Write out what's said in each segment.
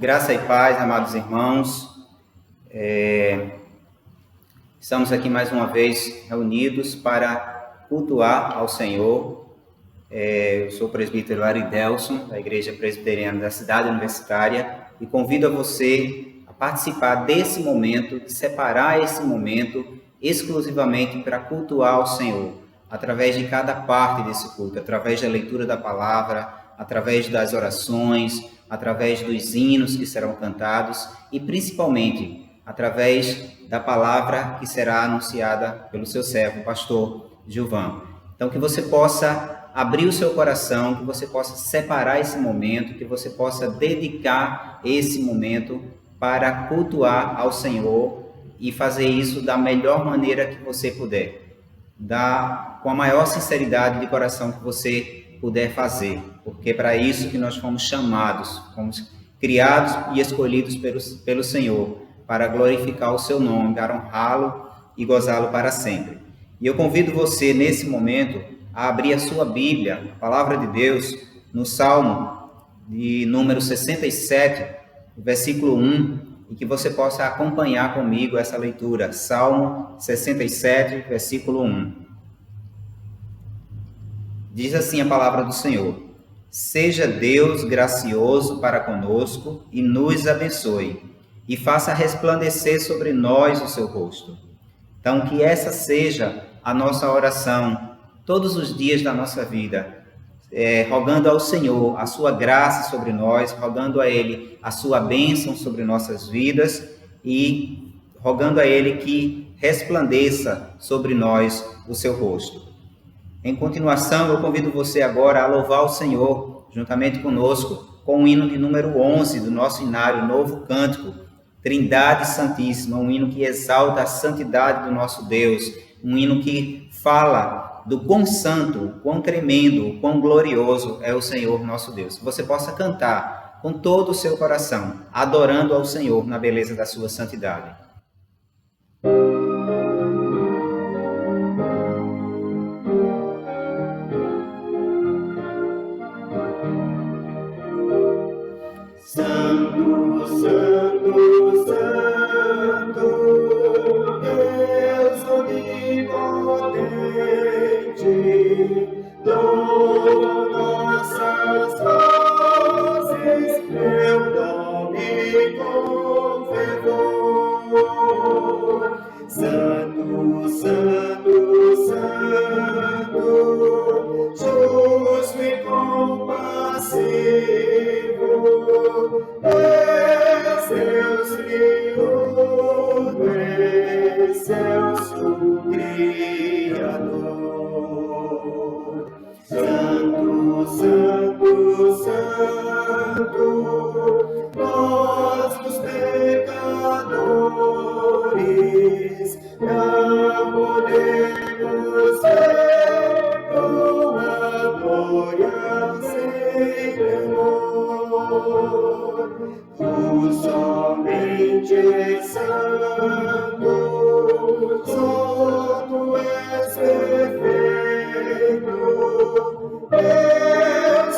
Graça e paz, amados irmãos. Estamos aqui mais uma vez reunidos para cultuar ao Senhor. Eu sou o presbítero Aridelson, da Igreja Presbiteriana da Cidade Universitária, e convido a você a participar desse momento, de separar esse momento exclusivamente para cultuar ao Senhor, através de cada parte desse culto, através da leitura da palavra, através das orações, através dos hinos que serão cantados e principalmente através da palavra que será anunciada pelo seu servo, o pastor Gilvan. Então, que você possa abrir o seu coração, que você possa separar esse momento, que você possa dedicar esse momento para cultuar ao Senhor e fazer isso da melhor maneira que você puder, com a maior sinceridade de coração que você puder fazer, porque é para isso que nós fomos chamados, fomos criados e escolhidos pelo Senhor, para glorificar o seu nome, para honrá-lo e gozá-lo para sempre. E eu convido você, nesse momento, a abrir a sua Bíblia, a Palavra de Deus, no Salmo de número 67, versículo 1, e que você possa acompanhar comigo essa leitura. Salmo 67, versículo 1. Diz assim a palavra do Senhor: seja Deus gracioso para conosco e nos abençoe, e faça resplandecer sobre nós o seu rosto. Então, que essa seja a nossa oração todos os dias da nossa vida, rogando ao Senhor a sua graça sobre nós, rogando a Ele a sua bênção sobre nossas vidas e rogando a Ele que resplandeça sobre nós o seu rosto. Em continuação, eu convido você agora a louvar o Senhor, juntamente conosco, com o hino de número 11 do nosso inário Novo Cântico, Trindade Santíssima, um hino que exalta a santidade do nosso Deus, um hino que fala do quão santo, quão tremendo, quão glorioso é o Senhor nosso Deus. Que você possa cantar com todo o seu coração, adorando ao Senhor na beleza da sua santidade. Santo, Santo, Santo, Deus onipotente, louvam nossas vozes, teu nome com fervor. Santo, Santo, Santo, justo e compassivo, excelso Criador, excelso Criador. Santo, Santo, Santo, nós os pecadores não podemos ver com a glória sem temor. Tu somente és santo, só tu és perfeito, Deus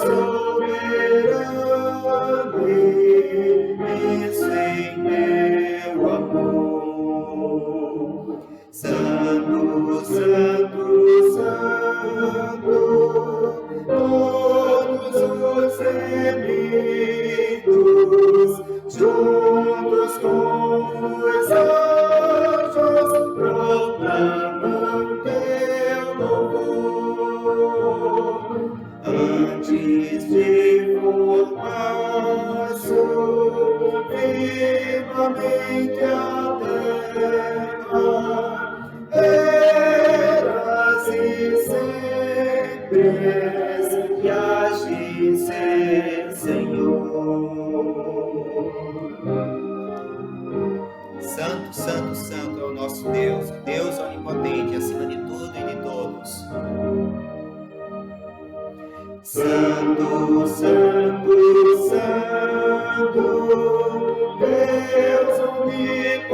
soberano, imenso em teu amor. Santo, Santo, Santo, todos os remidos, juntos com os anjos, proclamam teu louvor. Antes de formar-se firmamente a terra, eras e sempre és, e hás de ser, Senhor. Santo, Santo, Santo é o nosso Deus, Deus onipotente acima de tudo e de todos. Santo, Santo, Santo, Deus onipotente,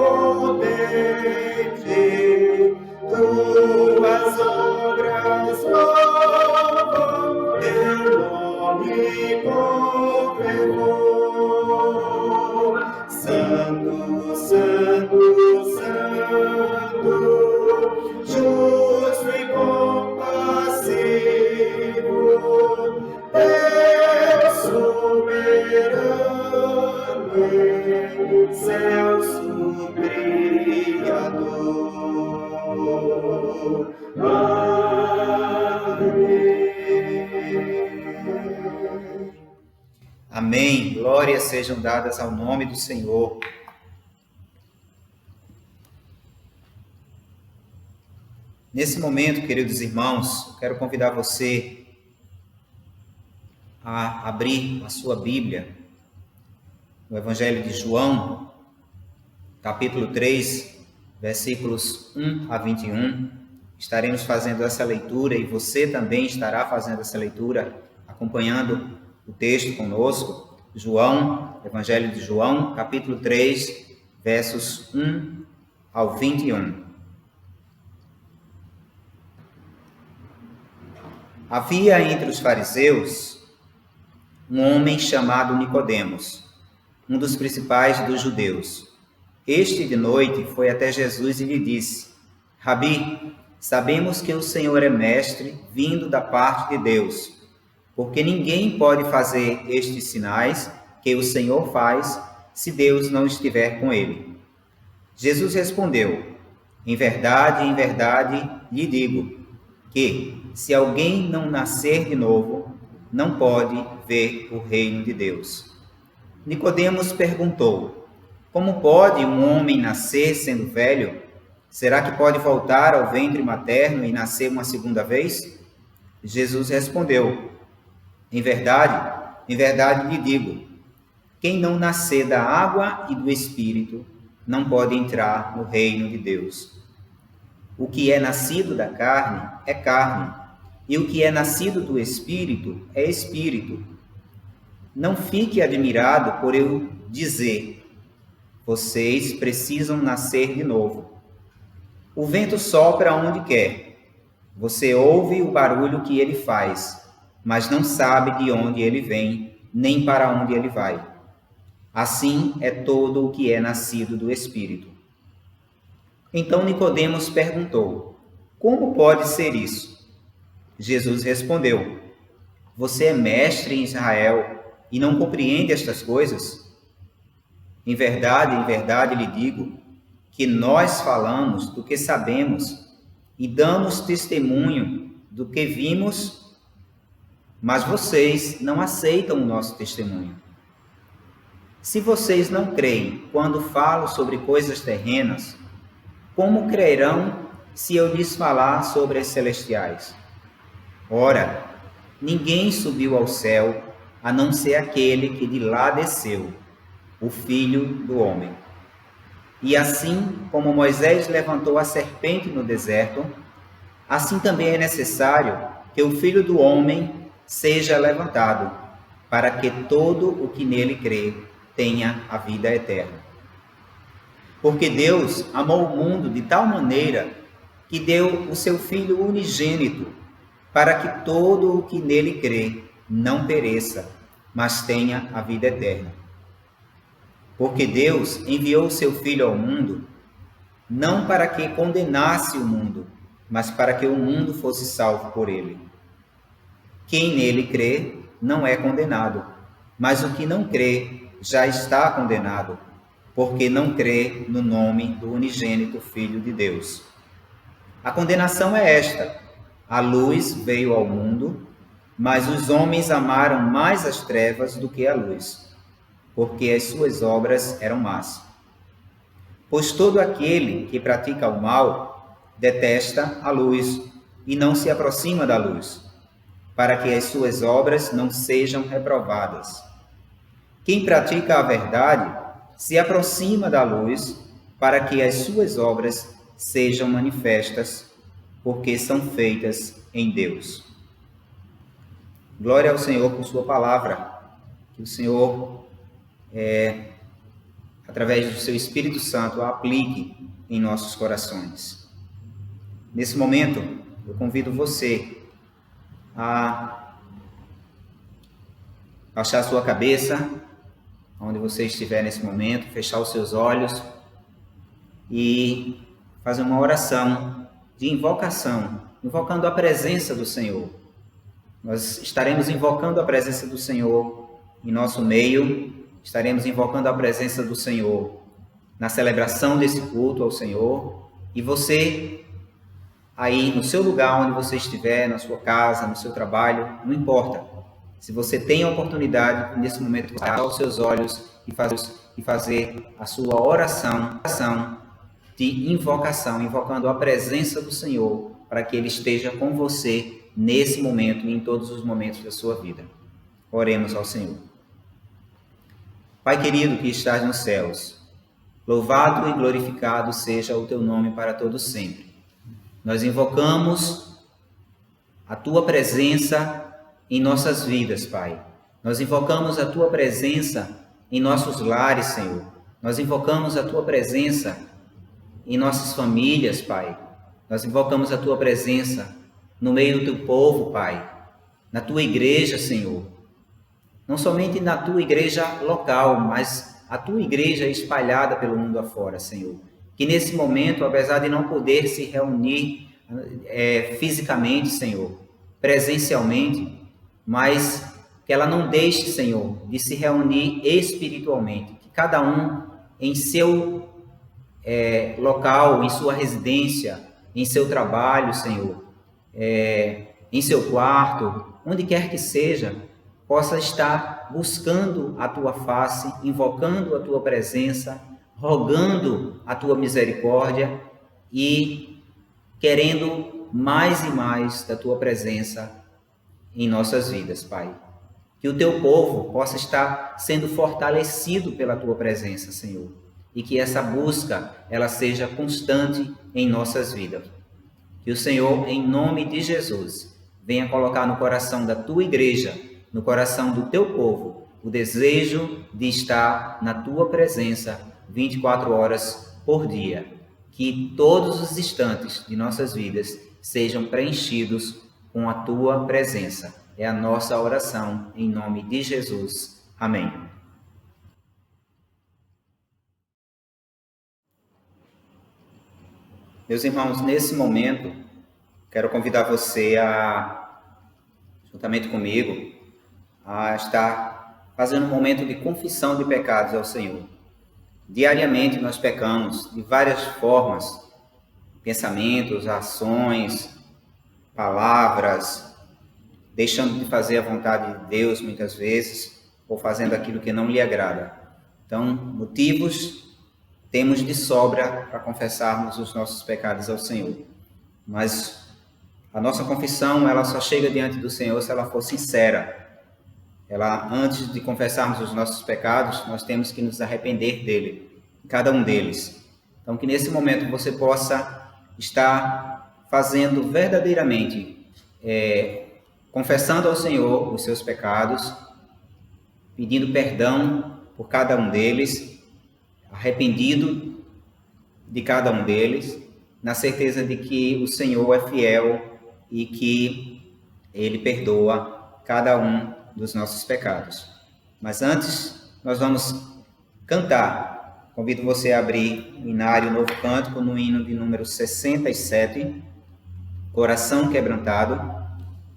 tuas obras louvam teu nome com fervor. justo e compassivo, Deus soberano, excelso Criador. Amém. Amém. Glórias sejam dadas ao nome do Senhor. Nesse momento, queridos irmãos, quero convidar você a abrir a sua Bíblia no Evangelho de João, capítulo 3, versículos 1 a 21. Estaremos fazendo essa leitura e você também estará fazendo essa leitura, acompanhando o texto conosco. João, Evangelho de João, capítulo 3, versos 1 ao 21. Havia entre os fariseus um homem chamado Nicodemos, um dos principais dos judeus. Este de noite foi até Jesus e lhe disse: Rabi, sabemos que o Senhor é mestre, vindo da parte de Deus, porque ninguém pode fazer estes sinais que o Senhor faz se Deus não estiver com ele. Jesus respondeu: em verdade, lhe digo que, se alguém não nascer de novo, não pode ver o reino de Deus. Nicodemos perguntou: como pode um homem nascer sendo velho? Será que pode voltar ao ventre materno e nascer uma segunda vez? Jesus respondeu: em verdade lhe digo, quem não nascer da água e do Espírito não pode entrar no reino de Deus. O que é nascido da carne é carne, e o que é nascido do Espírito é Espírito. Não fique admirado por eu dizer: vocês precisam nascer de novo. O vento sopra onde quer. Você ouve o barulho que ele faz, mas não sabe de onde ele vem, nem para onde ele vai. Assim é todo o que é nascido do Espírito. Então Nicodemos perguntou: como pode ser isso? Jesus respondeu: você é mestre em Israel e não compreende estas coisas? Em verdade lhe digo que nós falamos do que sabemos e damos testemunho do que vimos, mas vocês não aceitam o nosso testemunho. Se vocês não creem quando falo sobre coisas terrenas, como crerão se eu lhes falar sobre as celestiais? Ora, ninguém subiu ao céu, a não ser aquele que de lá desceu, o Filho do Homem. E assim como Moisés levantou a serpente no deserto, assim também é necessário que o Filho do Homem seja levantado, para que todo o que nele crê tenha a vida eterna. Porque Deus amou o mundo de tal maneira que deu o seu Filho unigênito, para que todo o que nele crê não pereça, mas tenha a vida eterna. Porque Deus enviou o seu Filho ao mundo, não para que condenasse o mundo, mas para que o mundo fosse salvo por ele. Quem nele crê não é condenado, mas o que não crê já está condenado, porque não crê no nome do unigênito Filho de Deus. A condenação é esta: a luz veio ao mundo, mas os homens amaram mais as trevas do que a luz, porque as suas obras eram más. Pois todo aquele que pratica o mal detesta a luz e não se aproxima da luz, para que as suas obras não sejam reprovadas. Quem pratica a verdade se aproxima da luz, para que as suas obras sejam manifestas, porque são feitas em Deus. Glória ao Senhor por sua palavra, que o Senhor, através do seu Espírito Santo, a aplique em nossos corações. Nesse momento, eu convido você a baixar sua cabeça, onde você estiver nesse momento, fechar os seus olhos e fazer uma oração de invocação, invocando a presença do Senhor. Nós estaremos invocando a presença do Senhor em nosso meio, estaremos invocando a presença do Senhor na celebração desse culto ao Senhor. E você, aí no seu lugar onde você estiver, na sua casa, no seu trabalho, não importa. Se você tem a oportunidade, nesse momento, de fechar os seus olhos e fazer a sua oração de invocação, invocando a presença do Senhor, para que Ele esteja com você nesse momento e em todos os momentos da sua vida. Oremos ao Senhor. Pai querido que estás nos céus, louvado e glorificado seja o teu nome para todos sempre. Nós invocamos a tua presença em nossas vidas, Pai. Nós invocamos a tua presença em nossos lares, Senhor. Nós invocamos a tua presença em nossas famílias, Pai. Nós invocamos a tua presença no meio do teu povo, Pai. Na tua igreja, Senhor. Não somente na tua igreja local, mas a tua igreja espalhada pelo mundo afora, Senhor. Que nesse momento, apesar de não poder se reunir fisicamente, Senhor, presencialmente, mas que ela não deixe, Senhor, de se reunir espiritualmente. Que cada um em seu local, em sua residência, em seu trabalho, Senhor, em seu quarto, onde quer que seja, possa estar buscando a tua face, invocando a tua presença, rogando a tua misericórdia e querendo mais e mais da tua presença em nossas vidas, Pai. Que o teu povo possa estar sendo fortalecido pela tua presença, Senhor, e que essa busca ela seja constante em nossas vidas. Que o Senhor, em nome de Jesus, venha colocar no coração da tua igreja, no coração do teu povo, o desejo de estar na tua presença 24 horas por dia. Que todos os instantes de nossas vidas sejam preenchidos com a tua presença. É a nossa oração em nome de Jesus. Amém. Meus irmãos, nesse momento, quero convidar você juntamente comigo, a estar fazendo um momento de confissão de pecados ao Senhor. Diariamente nós pecamos de várias formas, pensamentos, ações, palavras, deixando de fazer a vontade de Deus muitas vezes, ou fazendo aquilo que não lhe agrada. Então, motivos temos de sobra para confessarmos os nossos pecados ao Senhor. Mas a nossa confissão, ela só chega diante do Senhor se ela for sincera. Antes de confessarmos os nossos pecados, nós temos que nos arrepender cada um deles. Então, que nesse momento você possa estar fazendo verdadeiramente, confessando ao Senhor os seus pecados, pedindo perdão por cada um deles, arrependido de cada um deles, na certeza de que o Senhor é fiel e que Ele perdoa cada um dos nossos pecados. Mas antes, nós vamos cantar. Convido você a abrir o Inário Novo Cântico no hino de número 67, Coração Quebrantado.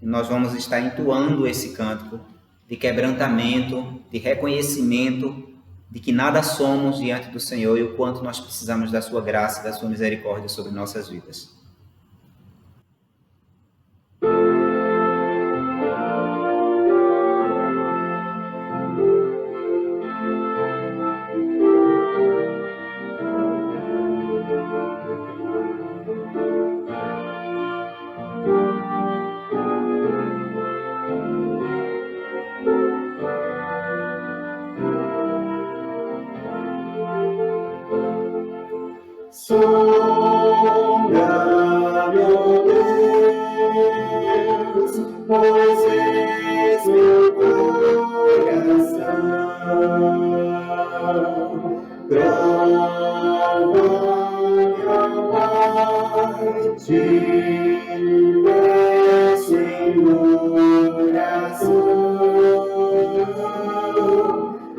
E nós vamos estar entoando esse cântico de quebrantamento, de reconhecimento de que nada somos diante do Senhor e o quanto nós precisamos da sua graça e da sua misericórdia sobre nossas vidas. Sonda, meu Deus, pois és meu coração. Prova-me, Pai, te peço em oração.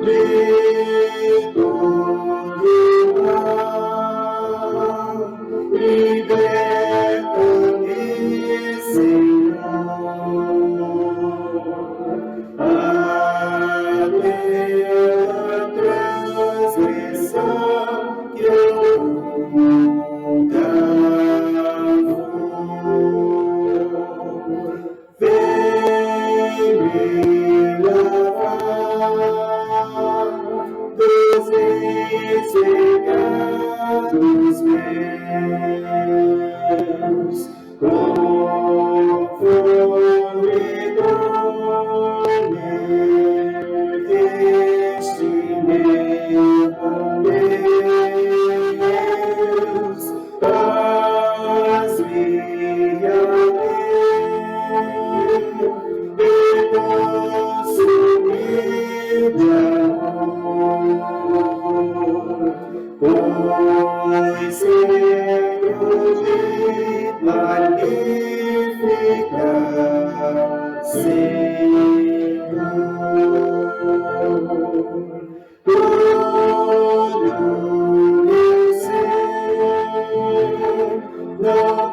De todo mal e magnífica, Senhor. Todo meu ser não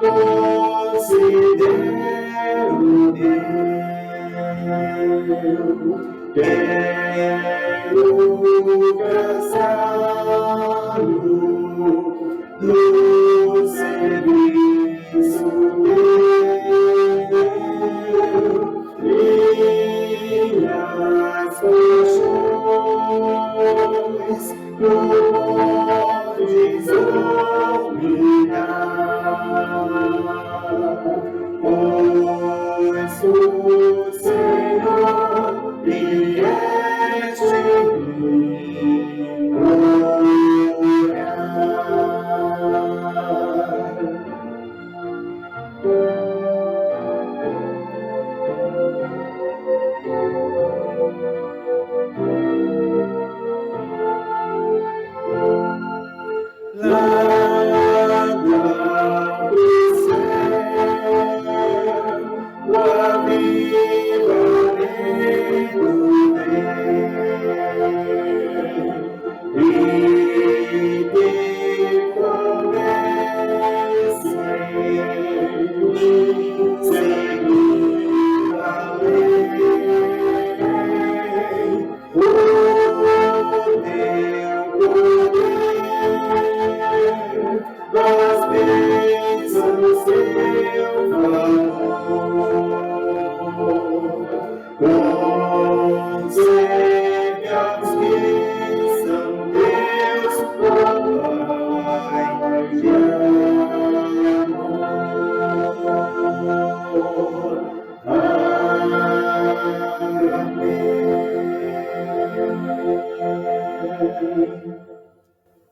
considero meu. Quero gastá-lo no serviço teu. Minhas paixões tu podes dominar, pois o Senhor vieste me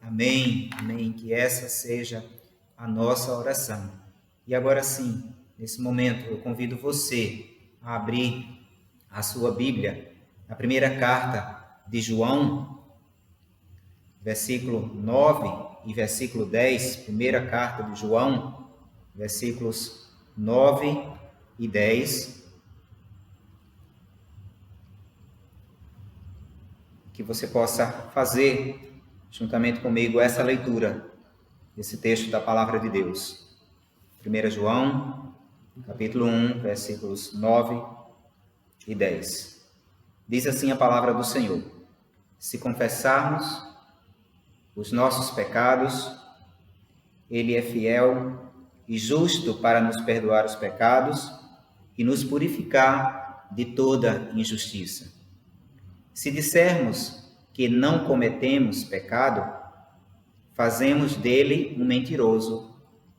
Amém, amém, que essa seja a nossa oração. E agora sim, nesse momento, eu convido você a abrir a sua Bíblia, na primeira carta de João, versículo 9 e versículo 10, primeira carta de João, versículos 9 e 10, que você possa fazer juntamente comigo essa leitura desse texto da Palavra de Deus. 1 João, capítulo 1, versículos 9 e 10. Diz assim a palavra do Senhor: se confessarmos os nossos pecados, Ele é fiel e justo para nos perdoar os pecados e nos purificar de toda injustiça. Se dissermos que não cometemos pecado, fazemos dele um mentiroso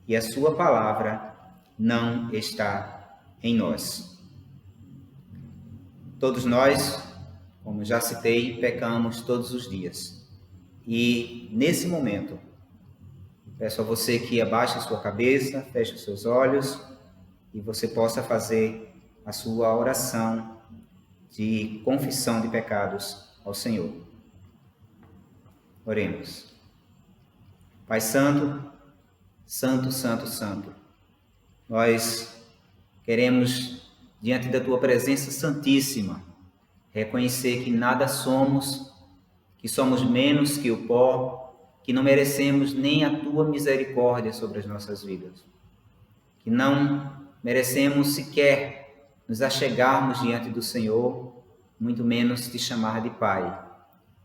e a sua palavra não está em nós. Todos nós, como já citei, pecamos todos os dias. E nesse momento, peço a você que abaixe a sua cabeça, feche os seus olhos e você possa fazer a sua oração de confissão de pecados ao Senhor. Oremos. Pai Santo, Santo, Santo, Santo, nós queremos, diante da Tua presença santíssima, reconhecer que nada somos, que somos menos que o pó, que não merecemos nem a Tua misericórdia sobre as nossas vidas, que não merecemos sequer nos achegarmos diante do Senhor, muito menos te chamar de Pai,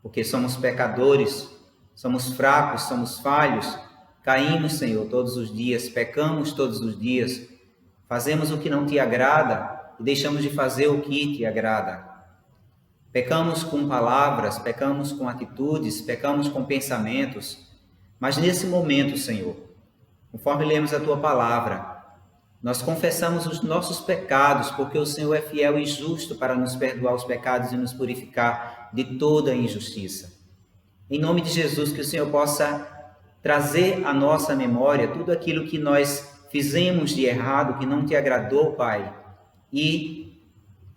porque somos pecadores, somos fracos, somos falhos, caímos, Senhor, todos os dias, pecamos todos os dias, fazemos o que não te agrada e deixamos de fazer o que te agrada. Pecamos com palavras, pecamos com atitudes, pecamos com pensamentos, mas nesse momento, Senhor, conforme lemos a Tua palavra, nós confessamos os nossos pecados, porque o Senhor é fiel e justo para nos perdoar os pecados e nos purificar de toda injustiça. Em nome de Jesus, que o Senhor possa trazer à nossa memória tudo aquilo que nós fizemos de errado, que não te agradou, Pai, e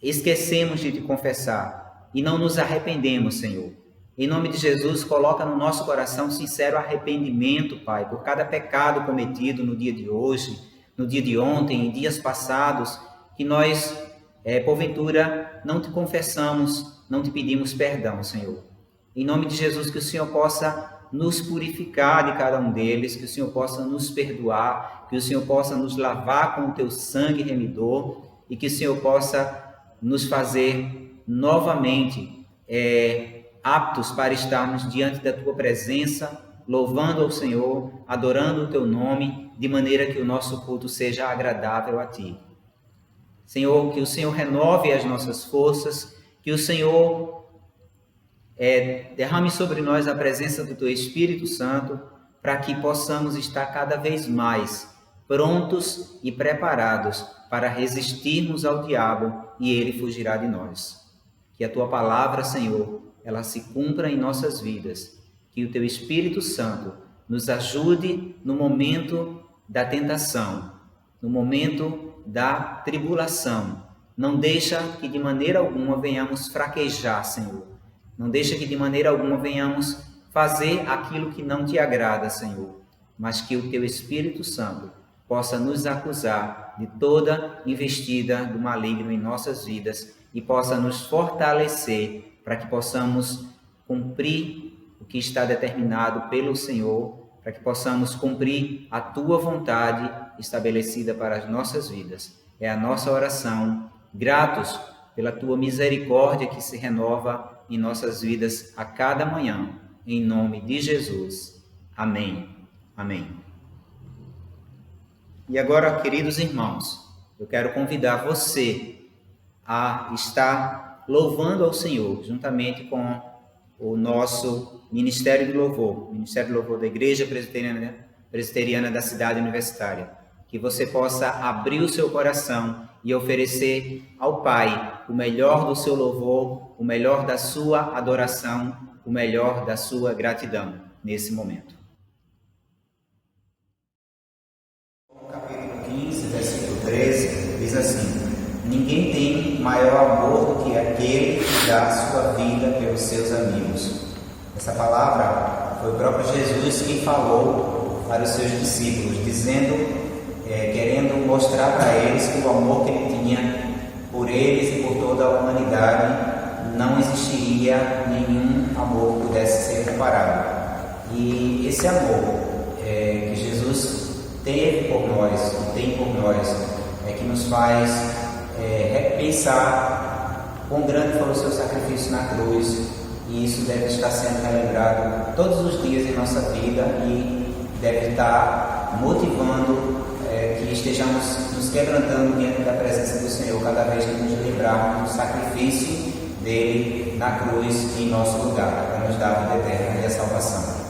esquecemos de te confessar e não nos arrependemos, Senhor. Em nome de Jesus, coloca no nosso coração sincero arrependimento, Pai, por cada pecado cometido no dia de hoje, no dia de ontem, em dias passados, que nós, porventura, não te confessamos, não te pedimos perdão, Senhor. Em nome de Jesus, que o Senhor possa nos purificar de cada um deles, que o Senhor possa nos perdoar, que o Senhor possa nos lavar com o teu sangue remidor e que o Senhor possa nos fazer novamente aptos para estarmos diante da tua presença, louvando ao Senhor, adorando o teu nome, de maneira que o nosso culto seja agradável a ti. Senhor, que o Senhor renove as nossas forças, que o Senhor derrame sobre nós a presença do teu Espírito Santo, para que possamos estar cada vez mais prontos e preparados para resistirmos ao diabo e ele fugirá de nós. Que a tua palavra, Senhor, ela se cumpra em nossas vidas. Que o teu Espírito Santo nos ajude no momento da tentação, no momento da tribulação. Não deixa que de maneira alguma venhamos fraquejar, Senhor. Não deixa que de maneira alguma venhamos fazer aquilo que não te agrada, Senhor. Mas que o teu Espírito Santo possa nos acusar de toda investida do maligno em nossas vidas e possa nos fortalecer para que possamos cumprir o que está determinado pelo Senhor, para que possamos cumprir a tua vontade estabelecida para as nossas vidas. É a nossa oração, gratos pela tua misericórdia que se renova em nossas vidas a cada manhã, em nome de Jesus. Amém. Amém. E agora, queridos irmãos, eu quero convidar você a estar louvando ao Senhor, juntamente com o nosso Ministério de Louvor, o Ministério de Louvor da Igreja Presbiteriana da Cidade Universitária. Que você possa abrir o seu coração e oferecer ao Pai o melhor do seu louvor, o melhor da sua adoração, o melhor da sua gratidão nesse momento. Capítulo 15, versículo 13, diz assim: ninguém tem maior amor do que aquele que dá a sua vida pelos seus amigos. Essa palavra foi o próprio Jesus quem falou para os seus discípulos, dizendo, querendo mostrar para eles que o amor que ele tinha por eles e por toda a humanidade não existiria nenhum amor que pudesse ser comparado. E esse amor que Jesus teve por nós, que tem por nós, que nos faz repensar quão grande foi o seu sacrifício na cruz, e isso deve estar sendo relembrado todos os dias em nossa vida e deve estar motivando que estejamos nos quebrantando diante da presença do Senhor cada vez que nos lembrarmos do sacrifício dele na cruz em nosso lugar, para nos dar a vida eterna e a salvação.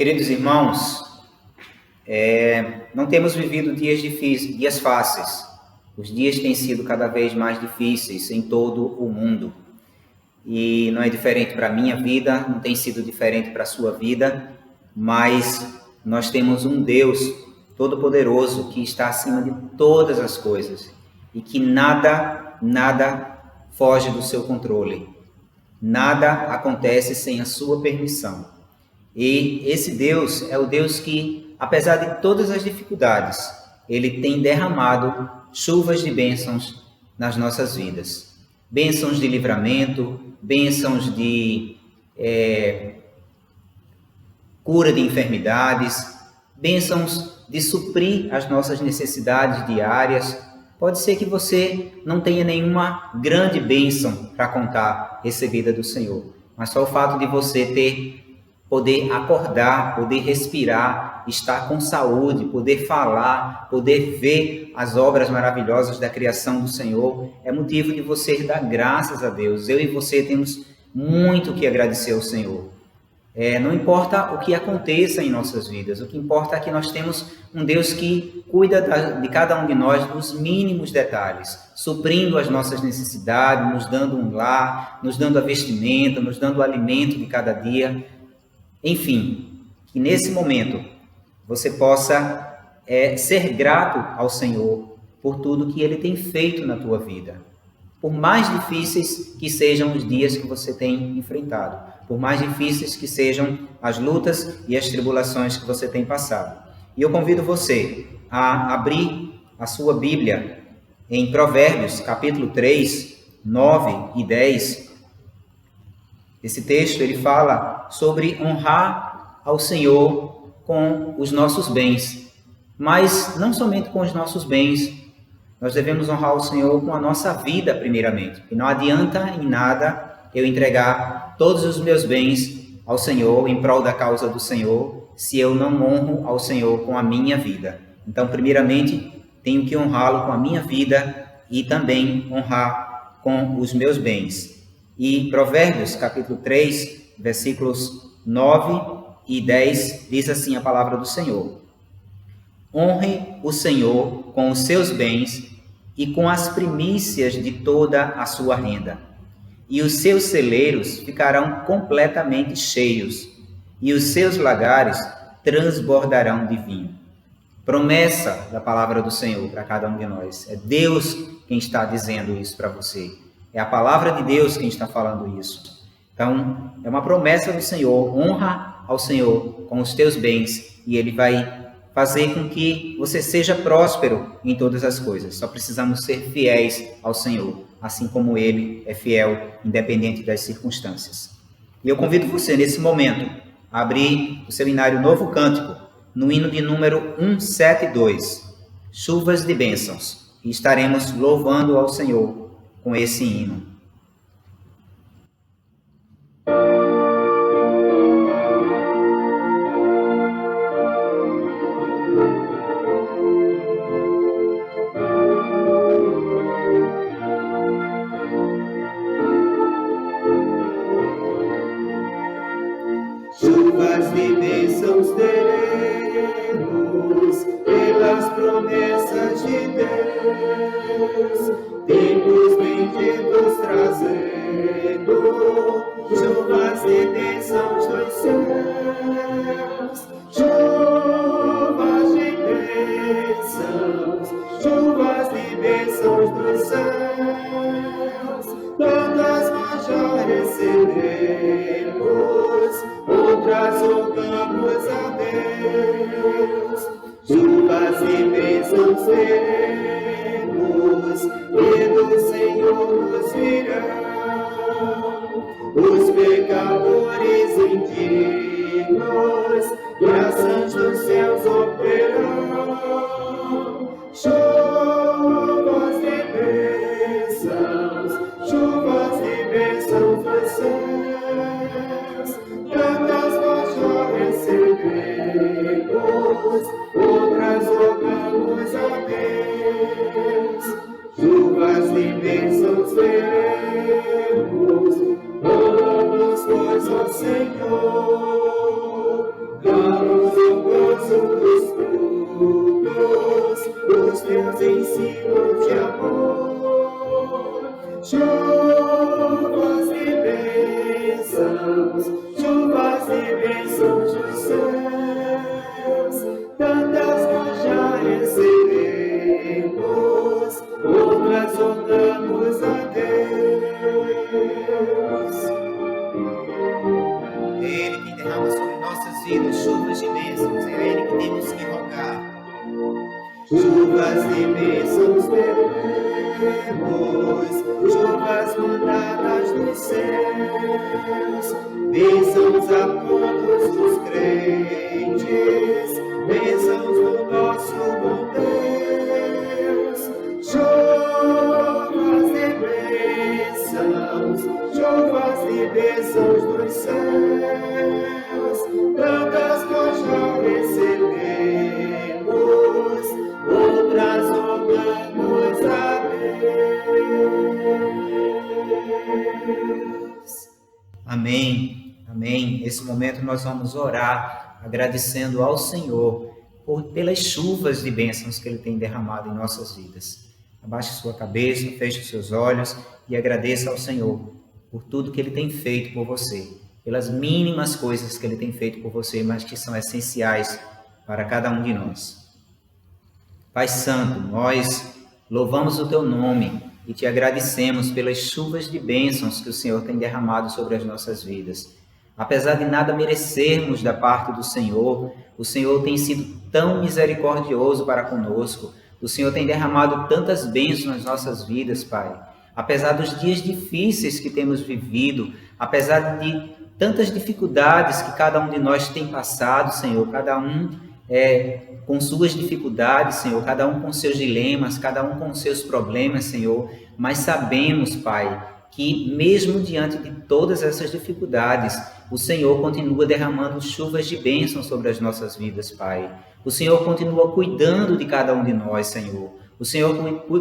Queridos irmãos, não temos vivido dias fáceis. Os dias têm sido cada vez mais difíceis em todo o mundo. E não é diferente para a minha vida, não tem sido diferente para a sua vida, mas nós temos um Deus Todo-Poderoso que está acima de todas as coisas e que nada foge do seu controle. Nada acontece sem a sua permissão. E esse Deus é o Deus que, apesar de todas as dificuldades, Ele tem derramado chuvas de bênçãos nas nossas vidas. Bênçãos de livramento, bênçãos de cura de enfermidades, bênçãos de suprir as nossas necessidades diárias. Pode ser que você não tenha nenhuma grande bênção para contar recebida do Senhor, mas só o fato de você poder acordar, poder respirar, estar com saúde, poder falar, poder ver as obras maravilhosas da criação do Senhor, é motivo de você dar graças a Deus. Eu e você temos muito que agradecer ao Senhor. Não importa o que aconteça em nossas vidas, o que importa é que nós temos um Deus que cuida de cada um de nós nos mínimos detalhes, suprindo as nossas necessidades, nos dando um lar, nos dando a vestimenta, nos dando o alimento de cada dia. Enfim, que nesse momento você possa ser grato ao Senhor por tudo que Ele tem feito na tua vida. Por mais difíceis que sejam os dias que você tem enfrentado, por mais difíceis que sejam as lutas e as tribulações que você tem passado. E eu convido você a abrir a sua Bíblia em Provérbios, capítulo 3, 9 e 10. Esse texto ele fala sobre honrar ao Senhor com os nossos bens, mas não somente com os nossos bens. Nós devemos honrar o Senhor com a nossa vida primeiramente, porque não adianta em nada eu entregar todos os meus bens ao Senhor em prol da causa do Senhor, se eu não honro ao Senhor com a minha vida. Então, primeiramente, tenho que honrá-lo com a minha vida e também honrar com os meus bens. E Provérbios, capítulo 3, versículos 9 e 10, diz assim a palavra do Senhor: honre o Senhor com os seus bens e com as primícias de toda a sua renda, e os seus celeiros ficarão completamente cheios, e os seus lagares transbordarão de vinho. Promessa da palavra do Senhor para cada um de nós. É Deus quem está dizendo isso para você. É a palavra de Deus quem está falando isso. Então, é uma promessa do Senhor. Honra ao Senhor com os teus bens e Ele vai fazer com que você seja próspero em todas as coisas. Só precisamos ser fiéis ao Senhor, assim como Ele é fiel, independente das circunstâncias. E eu convido você, nesse momento, a abrir o seminário Novo Cântico, no hino de número 172, Chuvas de Bênçãos, e estaremos louvando ao Senhor com esse hino. Chuvas de bênçãos teremos pelas promessas de Deus, tempos benditos trazendo, chuvas de bênçãos dos céus, chuvas de bênçãos, chuvas de bênçãos dos céus, tantas nós já recebemos, outras rogamos a Deus. Chuvas e bênçãos teremos, e do Senhor nos virão. Os pecadores indignos, graças dos céus operarão. Chuvas de bênçãos, chuvas de bênçãos dos céus, tantas nós já recebemos, outras rogamos a Deus. Chuvas de bênçãos teremos, louvamos, pois, ao Senhor. rogamos a Deus. É Ele que derrama sobre nossas vidas chuvas de bênçãos, é a Ele que temos que rogar. Chuvas de bênçãos teremos, chuvas mandadas dos céus, bênçãos a todos os crentes, bênçãos do nosso bom Deus. Chuvas de bênçãos dos céus, tantas nós já recebemos, outras rogamos a Deus. Amém, amém. Nesse momento nós vamos orar, agradecendo ao Senhor pelas chuvas de bênçãos que Ele tem derramado em nossas vidas. Abaixe sua cabeça, feche os seus olhos e agradeça ao Senhor por tudo que Ele tem feito por você, pelas mínimas coisas que Ele tem feito por você, mas que são essenciais para cada um de nós. Pai Santo, nós louvamos o Teu nome e Te agradecemos pelas chuvas de bênçãos que o Senhor tem derramado sobre as nossas vidas. Apesar de nada merecermos da parte do Senhor, o Senhor tem sido tão misericordioso para conosco. O Senhor tem derramado tantas bênçãos nas nossas vidas, Pai. Apesar dos dias difíceis que temos vivido, apesar de tantas dificuldades que cada um de nós tem passado, Senhor, cada um com suas dificuldades, Senhor, cada um com seus dilemas, cada um com seus problemas, Senhor, mas sabemos, Pai, que mesmo diante de todas essas dificuldades, o Senhor continua derramando chuvas de bênção sobre as nossas vidas, Pai. O Senhor continua cuidando de cada um de nós, Senhor. O Senhor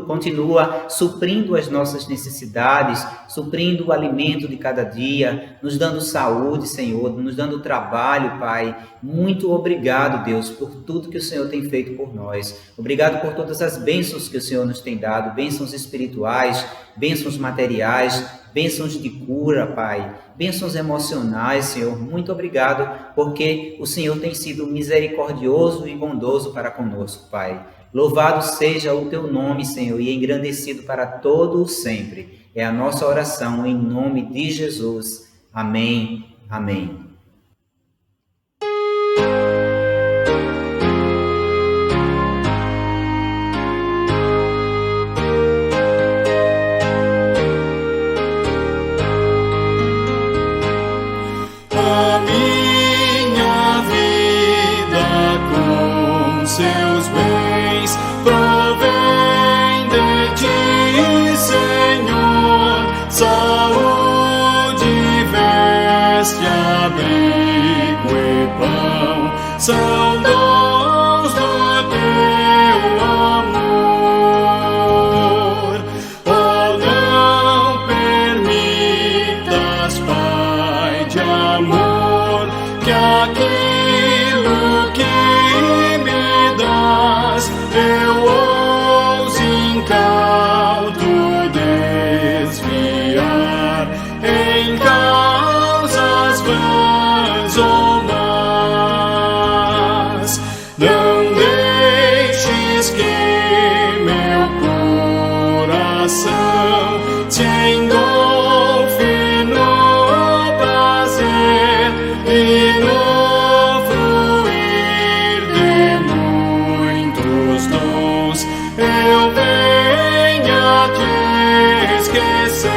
continua suprindo as nossas necessidades, suprindo o alimento de cada dia, nos dando saúde, Senhor, nos dando trabalho, Pai. Muito obrigado, Deus, por tudo que o Senhor tem feito por nós. Obrigado por todas as bênçãos que o Senhor nos tem dado, bênçãos espirituais, bênçãos materiais, bênçãos de cura, Pai, bênçãos emocionais, Senhor. Muito obrigado, porque o Senhor tem sido misericordioso e bondoso para conosco, Pai. Louvado seja o Teu nome, Senhor, e engrandecido para todo o sempre. É a nossa oração em nome de Jesus. Amém. Amém. A minha vida com seus bens provém de Ti, Senhor. Saúde, veste, abrigo e pão são dons do Teu amor. Oh, não permitas, Pai de amor, que aquilo que me dás eu ouse incauto desviar em causas vãs ou más. Não deixes que meu coração se engolfe no prazer e no fluir de muitos dons eu venha te esquecer.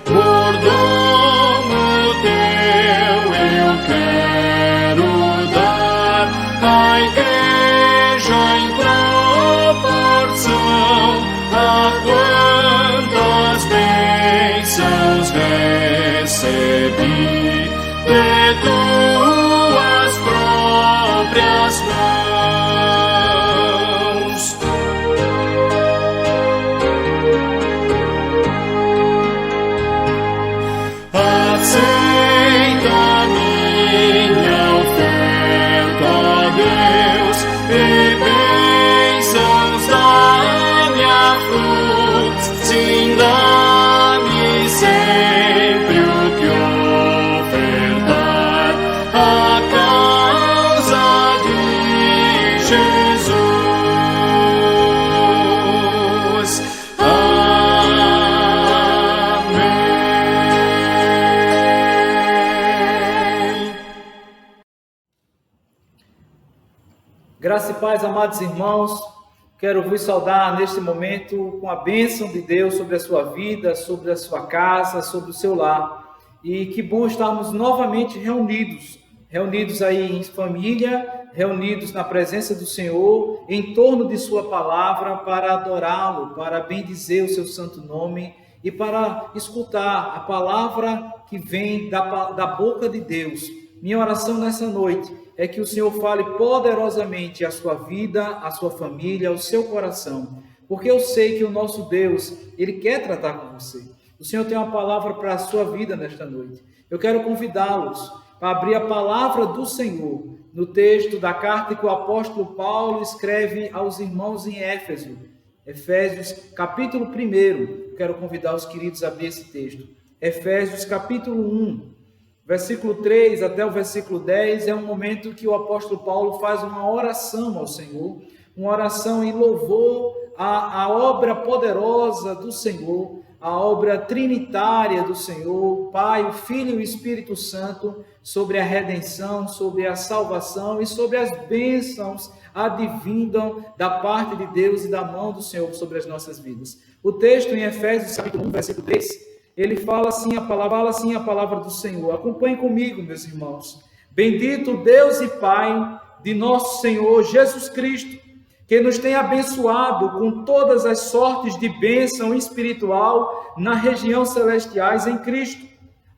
Mordomo Teu eu quero dar à igreja em proporção Graça e paz, amados irmãos, quero vos saudar neste momento com a bênção de Deus sobre a sua vida, sobre a sua casa, sobre o seu lar. E que bom estarmos novamente reunidos aí em família, reunidos na presença do Senhor, em torno de sua palavra, para adorá-lo, para bendizer o seu santo nome e para escutar a palavra que vem da boca de Deus. Minha oração nessa noite é que o Senhor fale poderosamente à sua vida, à sua família, ao seu coração, porque eu sei que o nosso Deus, Ele quer tratar com você. O Senhor tem uma palavra para a sua vida nesta noite. Eu quero convidá-los para abrir a palavra do Senhor no texto da carta que o apóstolo Paulo escreve aos irmãos em Éfeso, Efésios capítulo 1. Eu quero convidar os queridos a abrir esse texto. Efésios capítulo 1. Versículo 3 até o versículo 10 é um momento que o apóstolo Paulo faz uma oração ao Senhor, uma oração em louvor à obra poderosa do Senhor, a obra trinitária do Senhor, Pai, o Filho e o Espírito Santo, sobre a redenção, sobre a salvação e sobre as bênçãos advindam da parte de Deus e da mão do Senhor sobre as nossas vidas. O texto em Efésios capítulo 1, versículo 3, ele fala assim a palavra do Senhor. Acompanhe comigo, meus irmãos. Bendito Deus e Pai de nosso Senhor Jesus Cristo, que nos tem abençoado com todas as sortes de bênção espiritual na região celestiais em Cristo,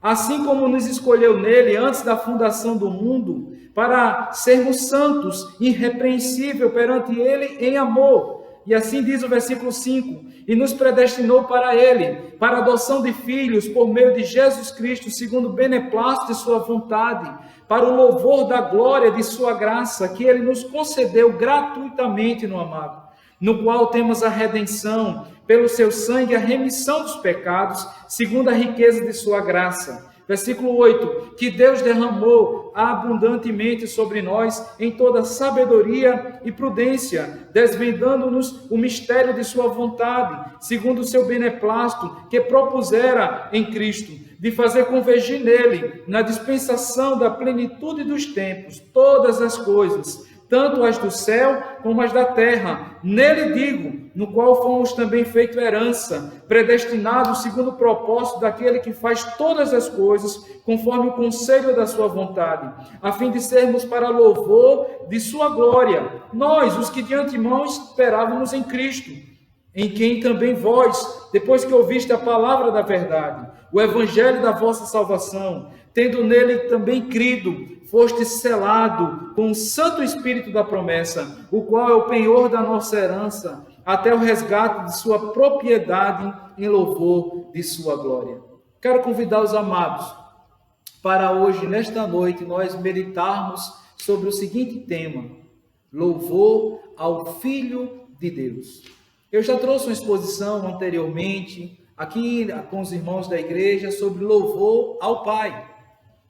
assim como nos escolheu nele antes da fundação do mundo, para sermos santos, irrepreensível perante ele em amor. E assim diz o versículo 5, e nos predestinou para ele, para a adoção de filhos por meio de Jesus Cristo, segundo o beneplácito de sua vontade, para o louvor da glória de sua graça, que ele nos concedeu gratuitamente no amado, no qual temos a redenção, pelo seu sangue, a remissão dos pecados, segundo a riqueza de sua graça. Versículo 8, que Deus derramou abundantemente sobre nós em toda sabedoria e prudência, desvendando-nos o mistério de sua vontade, segundo o seu beneplácito, que propusera em Cristo, de fazer convergir nele, na dispensação da plenitude dos tempos, todas as coisas, tanto as do céu como as da terra. Nele digo, no qual fomos também feito herança, predestinados segundo o propósito daquele que faz todas as coisas, conforme o conselho da sua vontade, a fim de sermos para louvor de sua glória, nós, os que de antemão esperávamos em Cristo, em quem também vós, depois que ouviste a palavra da verdade, o evangelho da vossa salvação, tendo nele também crido, foste selado com o Santo Espírito da promessa, o qual é o penhor da nossa herança, até o resgate de sua propriedade em louvor de sua glória. Quero convidar os amados para hoje, nesta noite, nós meditarmos sobre o seguinte tema: louvor ao Filho de Deus. Eu já trouxe uma exposição anteriormente, aqui com os irmãos da igreja, sobre louvor ao Pai,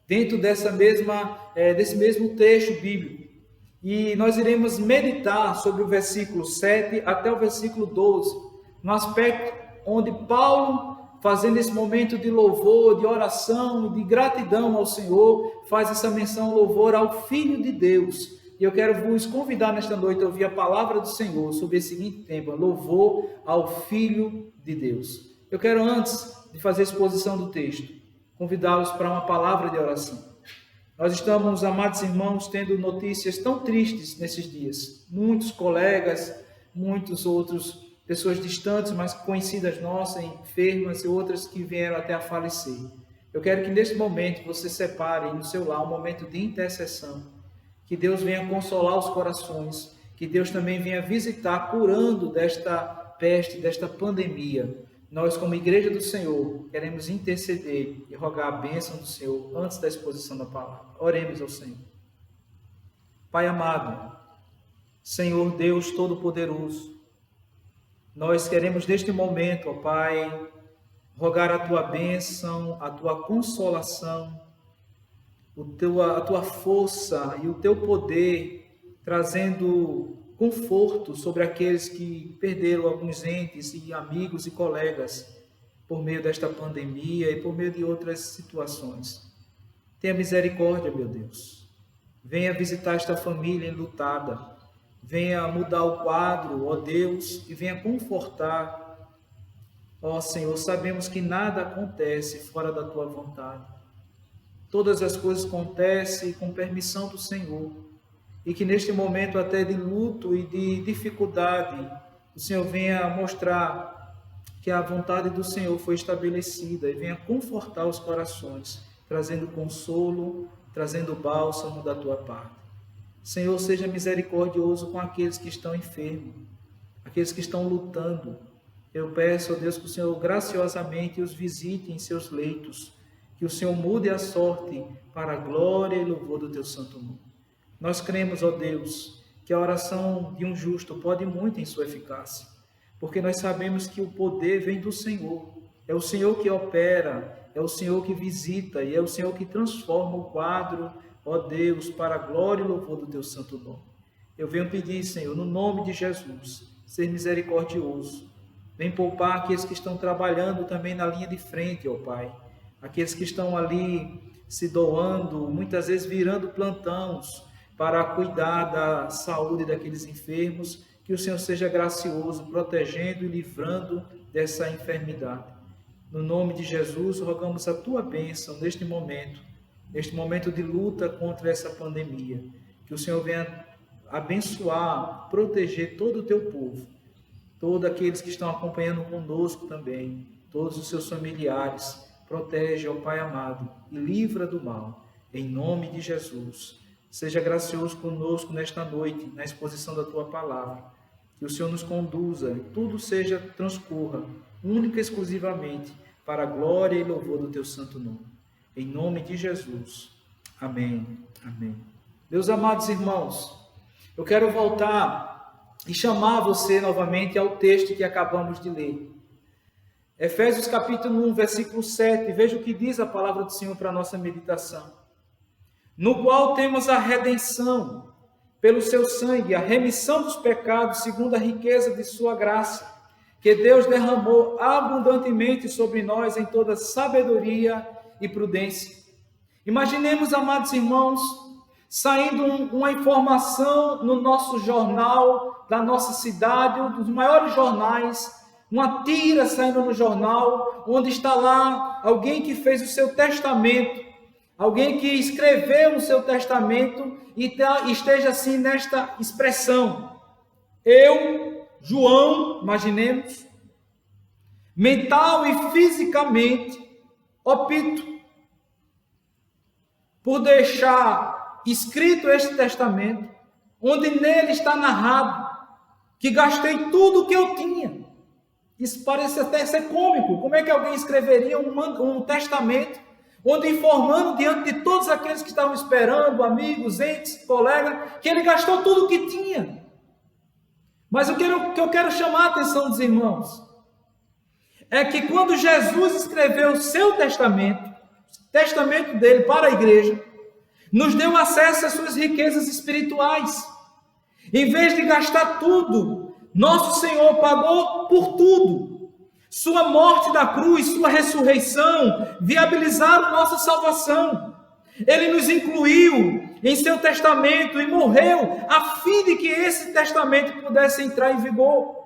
dentro desse mesmo texto bíblico. E nós iremos meditar sobre o versículo 7 até o versículo 12, no aspecto onde Paulo, fazendo esse momento de louvor, de oração, de gratidão ao Senhor, faz essa menção louvor ao Filho de Deus. E eu quero vos convidar nesta noite a ouvir a palavra do Senhor sobre esse seguinte tema: louvor ao Filho de Deus. Eu quero, antes de fazer a exposição do texto, convidá-los para uma palavra de oração. Nós estamos, amados irmãos, tendo notícias tão tristes nesses dias. Muitos colegas, muitos outros, pessoas distantes, mas conhecidas nossas, enfermas e outras que vieram até a falecer. Eu quero que neste momento você separe no seu lar um momento de intercessão. Que Deus venha consolar os corações, que Deus também venha visitar, curando desta peste, desta pandemia. Nós, como Igreja do Senhor, queremos interceder e rogar a bênção do Senhor antes da exposição da palavra. Oremos ao Senhor. Pai amado, Senhor Deus Todo-Poderoso, nós queremos neste momento, ó Pai, rogar a Tua bênção, a Tua consolação, a Tua força e o Teu poder, trazendo conforto sobre aqueles que perderam alguns entes e amigos e colegas por meio desta pandemia e por meio de outras situações. Tenha misericórdia, meu Deus. Venha visitar esta família enlutada. venha mudar o quadro, ó Deus, e venha confortar. Ó Senhor, sabemos que nada acontece fora da Tua vontade. Todas as coisas acontecem com permissão do Senhor. E que neste momento até de luto e de dificuldade, o Senhor venha mostrar que a vontade do Senhor foi estabelecida e venha confortar os corações, trazendo consolo, trazendo bálsamo da Tua parte. Senhor, seja misericordioso com aqueles que estão enfermos, aqueles que estão lutando. Eu peço, ó Deus, que o Senhor graciosamente os visite em seus leitos, que o Senhor mude a sorte para a glória e louvor do Teu santo nome. Nós cremos, ó Deus, que a oração de um justo pode muito em sua eficácia, porque nós sabemos que o poder vem do Senhor. É o Senhor que opera, é o Senhor que visita e é o Senhor que transforma o quadro, ó Deus, para a glória e louvor do Teu santo nome. Eu venho pedir, Senhor, no nome de Jesus, ser misericordioso. Vem poupar aqueles que estão trabalhando também na linha de frente, ó Pai. Aqueles que estão ali se doando, muitas vezes virando plantões para cuidar da saúde daqueles enfermos. Que o Senhor seja gracioso, protegendo e livrando dessa enfermidade. No nome de Jesus, rogamos a Tua bênção neste momento de luta contra essa pandemia. Que o Senhor venha abençoar, proteger todo o Teu povo, todos aqueles que estão acompanhando conosco também, todos os seus familiares. Protege, ó Pai amado, e livra do mal, em nome de Jesus. Seja gracioso conosco nesta noite, na exposição da Tua palavra. Que o Senhor nos conduza, e tudo transcorra, única e exclusivamente, para a glória e louvor do Teu santo nome. Em nome de Jesus. Amém. Amém. Meus amados irmãos, eu quero voltar e chamar você novamente ao texto que acabamos de ler. Efésios capítulo 1, versículo 7. Veja o que diz a palavra do Senhor para a nossa meditação. No qual temos a redenção, pelo seu sangue, a remissão dos pecados, segundo a riqueza de sua graça, que Deus derramou abundantemente sobre nós em toda sabedoria e prudência. Imaginemos, amados irmãos, saindo uma informação no nosso jornal, da nossa cidade, um dos maiores jornais, uma tira saindo no jornal, onde está lá alguém que fez o seu testamento, alguém que escreveu o seu testamento e esteja assim nesta expressão: eu, João, imaginemos, mental e fisicamente, opto por deixar escrito este testamento, onde nele está narrado que gastei tudo o que eu tinha. Isso parece até ser cômico. Como é que alguém escreveria um testamento onde informando diante de todos aqueles que estavam esperando, amigos, entes, colegas, que ele gastou tudo o que tinha? Mas o que eu quero chamar a atenção dos irmãos é que quando Jesus escreveu o seu testamento, o testamento dele para a igreja, nos deu acesso às suas riquezas espirituais. Em vez de gastar tudo, nosso Senhor pagou por tudo. Sua morte na cruz, sua ressurreição, viabilizaram nossa salvação. Ele nos incluiu em seu testamento e morreu a fim de que esse testamento pudesse entrar em vigor.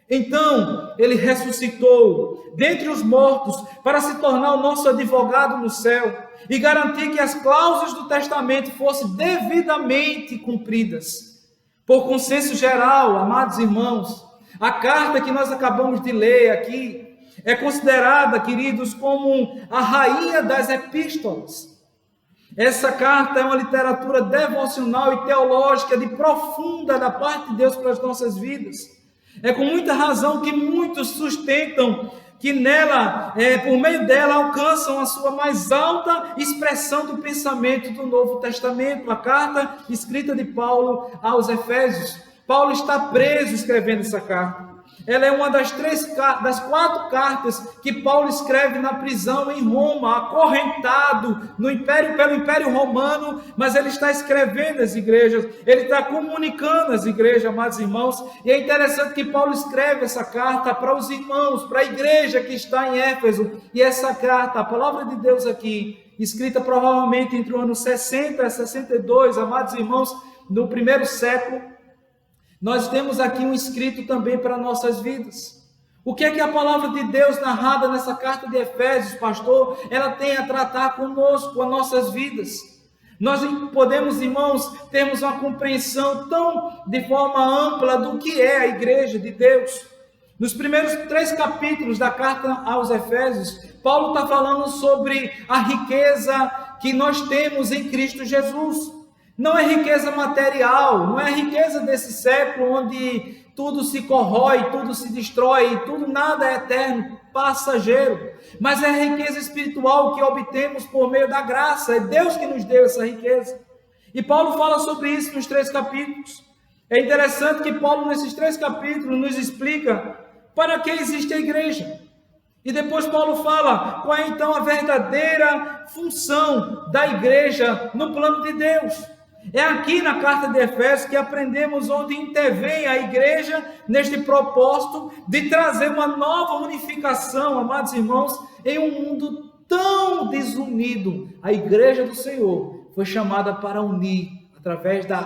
Então, ele ressuscitou dentre os mortos para se tornar o nosso advogado no céu e garantir que as cláusulas do testamento fossem devidamente cumpridas. Por consenso geral, amados irmãos, a carta que nós acabamos de ler aqui é considerada, queridos, como a rainha das epístolas. Essa carta é uma literatura devocional e teológica de profunda da parte de Deus para as nossas vidas. É com muita razão que muitos sustentam que nela, por meio dela, alcançam a sua mais alta expressão do pensamento do Novo Testamento, a carta escrita de Paulo aos Efésios. Paulo está preso escrevendo essa carta. Ela é uma das 4 cartas que Paulo escreve na prisão em Roma, acorrentado pelo Império Romano, mas ele está escrevendo às igrejas, ele está comunicando às igrejas, amados irmãos, e é interessante que Paulo escreve essa carta para os irmãos, para a igreja que está em Éfeso, e essa carta, a palavra de Deus aqui, escrita provavelmente entre o ano 60 e 62, amados irmãos, no primeiro século, Nós temos aqui um escrito também para nossas vidas. O que é que a palavra de Deus narrada nessa carta de Efésios, pastor, ela tem a tratar conosco, com as nossas vidas? Nós podemos, irmãos, termos uma compreensão tão de forma ampla do que é a igreja de Deus. Nos primeiros 3 capítulos da carta aos Efésios, Paulo está falando sobre a riqueza que nós temos em Cristo Jesus. Não é riqueza material, não é riqueza desse século onde tudo se corrói, tudo se destrói, tudo, nada é eterno, passageiro. Mas é a riqueza espiritual que obtemos por meio da graça. É Deus que nos deu essa riqueza. E Paulo fala sobre isso nos 3 capítulos. É interessante que Paulo, nesses 3 capítulos, nos explica para que existe a igreja. E depois Paulo fala qual é então a verdadeira função da igreja no plano de Deus. É aqui na carta de Efésios que aprendemos onde intervém a igreja neste propósito de trazer uma nova unificação, amados irmãos, em um mundo tão desunido. A igreja do Senhor foi chamada para unir, através da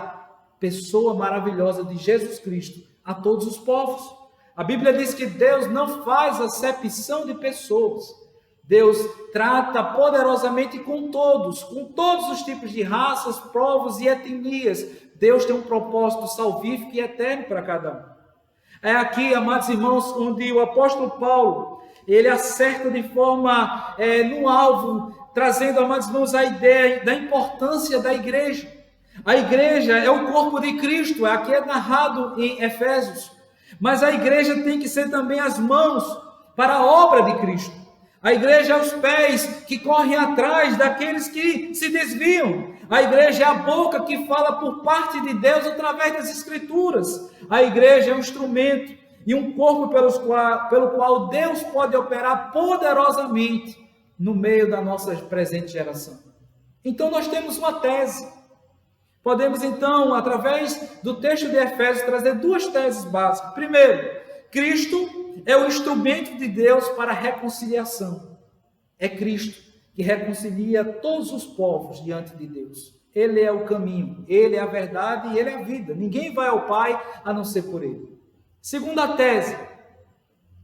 pessoa maravilhosa de Jesus Cristo, a todos os povos. A Bíblia diz que Deus não faz acepção de pessoas. Deus trata poderosamente com todos os tipos de raças, povos e etnias. Deus tem um propósito salvífico e eterno para cada um. É aqui, amados irmãos, onde o apóstolo Paulo, ele acerta de forma no alvo, trazendo, amados irmãos, a ideia da importância da igreja. A igreja é o corpo de Cristo, aqui é narrado em Efésios. Mas a igreja tem que ser também as mãos para a obra de Cristo. A igreja é os pés que correm atrás daqueles que se desviam. A igreja é a boca que fala por parte de Deus através das Escrituras. A igreja é um instrumento e um corpo pelo qual Deus pode operar poderosamente no meio da nossa presente geração. Então nós temos uma tese. Podemos então, através do texto de Efésios, trazer 2 teses básicas. Primeiro, Cristo é o instrumento de Deus para a reconciliação. É Cristo que reconcilia todos os povos diante de Deus. Ele é o caminho, Ele é a verdade e Ele é a vida. Ninguém vai ao Pai a não ser por Ele. Segunda tese,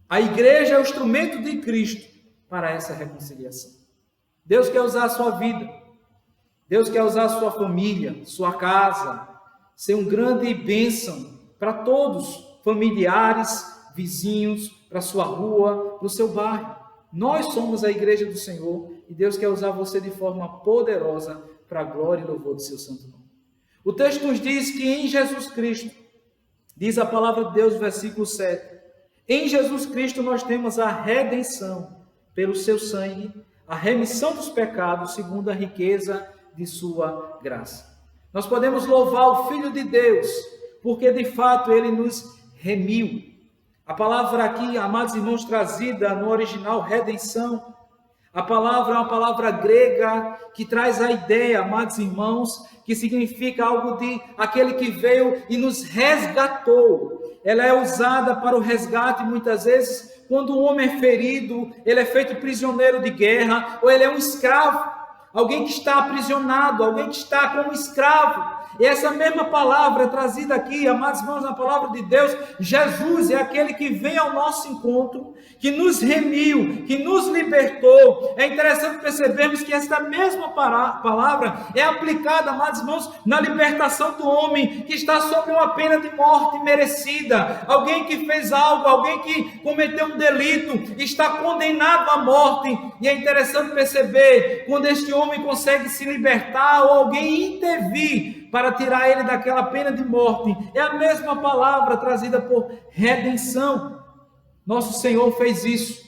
a igreja é o instrumento de Cristo para essa reconciliação. Deus quer usar a sua vida, Deus quer usar a sua família, sua casa, ser um grande bênção para todos, familiares, vizinhos, para a sua rua, para o seu bairro. Nós somos a igreja do Senhor e Deus quer usar você de forma poderosa para a glória e louvor do seu santo nome. O texto nos diz que em Jesus Cristo, diz a palavra de Deus, versículo 7, em Jesus Cristo nós temos a redenção pelo seu sangue, a remissão dos pecados segundo a riqueza de sua graça. Nós podemos louvar o Filho de Deus, porque de fato Ele nos remiu. A palavra aqui, amados irmãos, trazida no original, redenção. A palavra é uma palavra grega que traz a ideia, amados irmãos, que significa algo de aquele que veio e nos resgatou. Ela é usada para o resgate muitas vezes quando um homem é ferido, ele é feito prisioneiro de guerra, ou ele é um escravo, alguém que está aprisionado, alguém que está como escravo. E essa mesma palavra trazida aqui, amados irmãos, na palavra de Deus, Jesus é aquele que vem ao nosso encontro, que nos remiu, que nos libertou. É interessante percebermos que essa mesma palavra é aplicada, amados irmãos, na libertação do homem que está sob uma pena de morte merecida. Alguém que fez algo, alguém que cometeu um delito, está condenado à morte. E é interessante perceber quando este homem consegue se libertar ou alguém intervir para tirar ele daquela pena de morte. É a mesma palavra trazida por redenção. Nosso Senhor fez isso.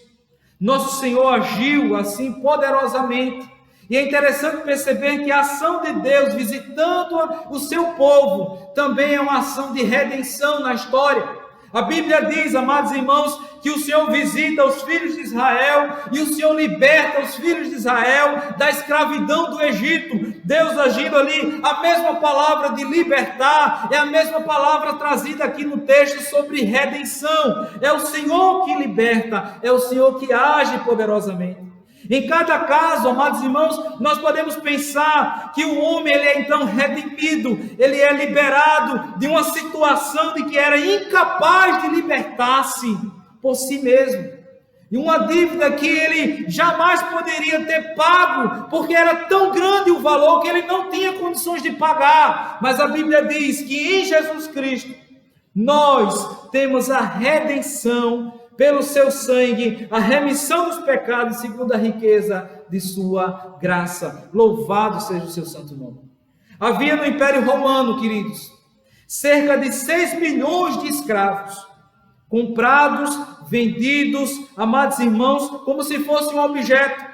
Nosso Senhor agiu assim poderosamente. E é interessante perceber que a ação de Deus visitando o seu povo também é uma ação de redenção na história. A Bíblia diz, amados irmãos, que o Senhor visita os filhos de Israel e o Senhor liberta os filhos de Israel da escravidão do Egito. Deus agindo ali, a mesma palavra de libertar, é a mesma palavra trazida aqui no texto sobre redenção. É o Senhor que liberta, é o Senhor que age poderosamente. Em cada caso, amados irmãos, nós podemos pensar que o homem ele é então redimido, ele é liberado de uma situação de que era incapaz de libertar-se por si mesmo. E uma dívida que ele jamais poderia ter pago, porque era tão grande o valor que ele não tinha condições de pagar. Mas a Bíblia diz que em Jesus Cristo, nós temos a redenção pelo seu sangue, a remissão dos pecados segundo a riqueza de sua graça. Louvado seja o seu santo nome. Havia no Império Romano, queridos, cerca de 6 milhões de escravos, comprados, vendidos, amados irmãos, como se fosse um objeto.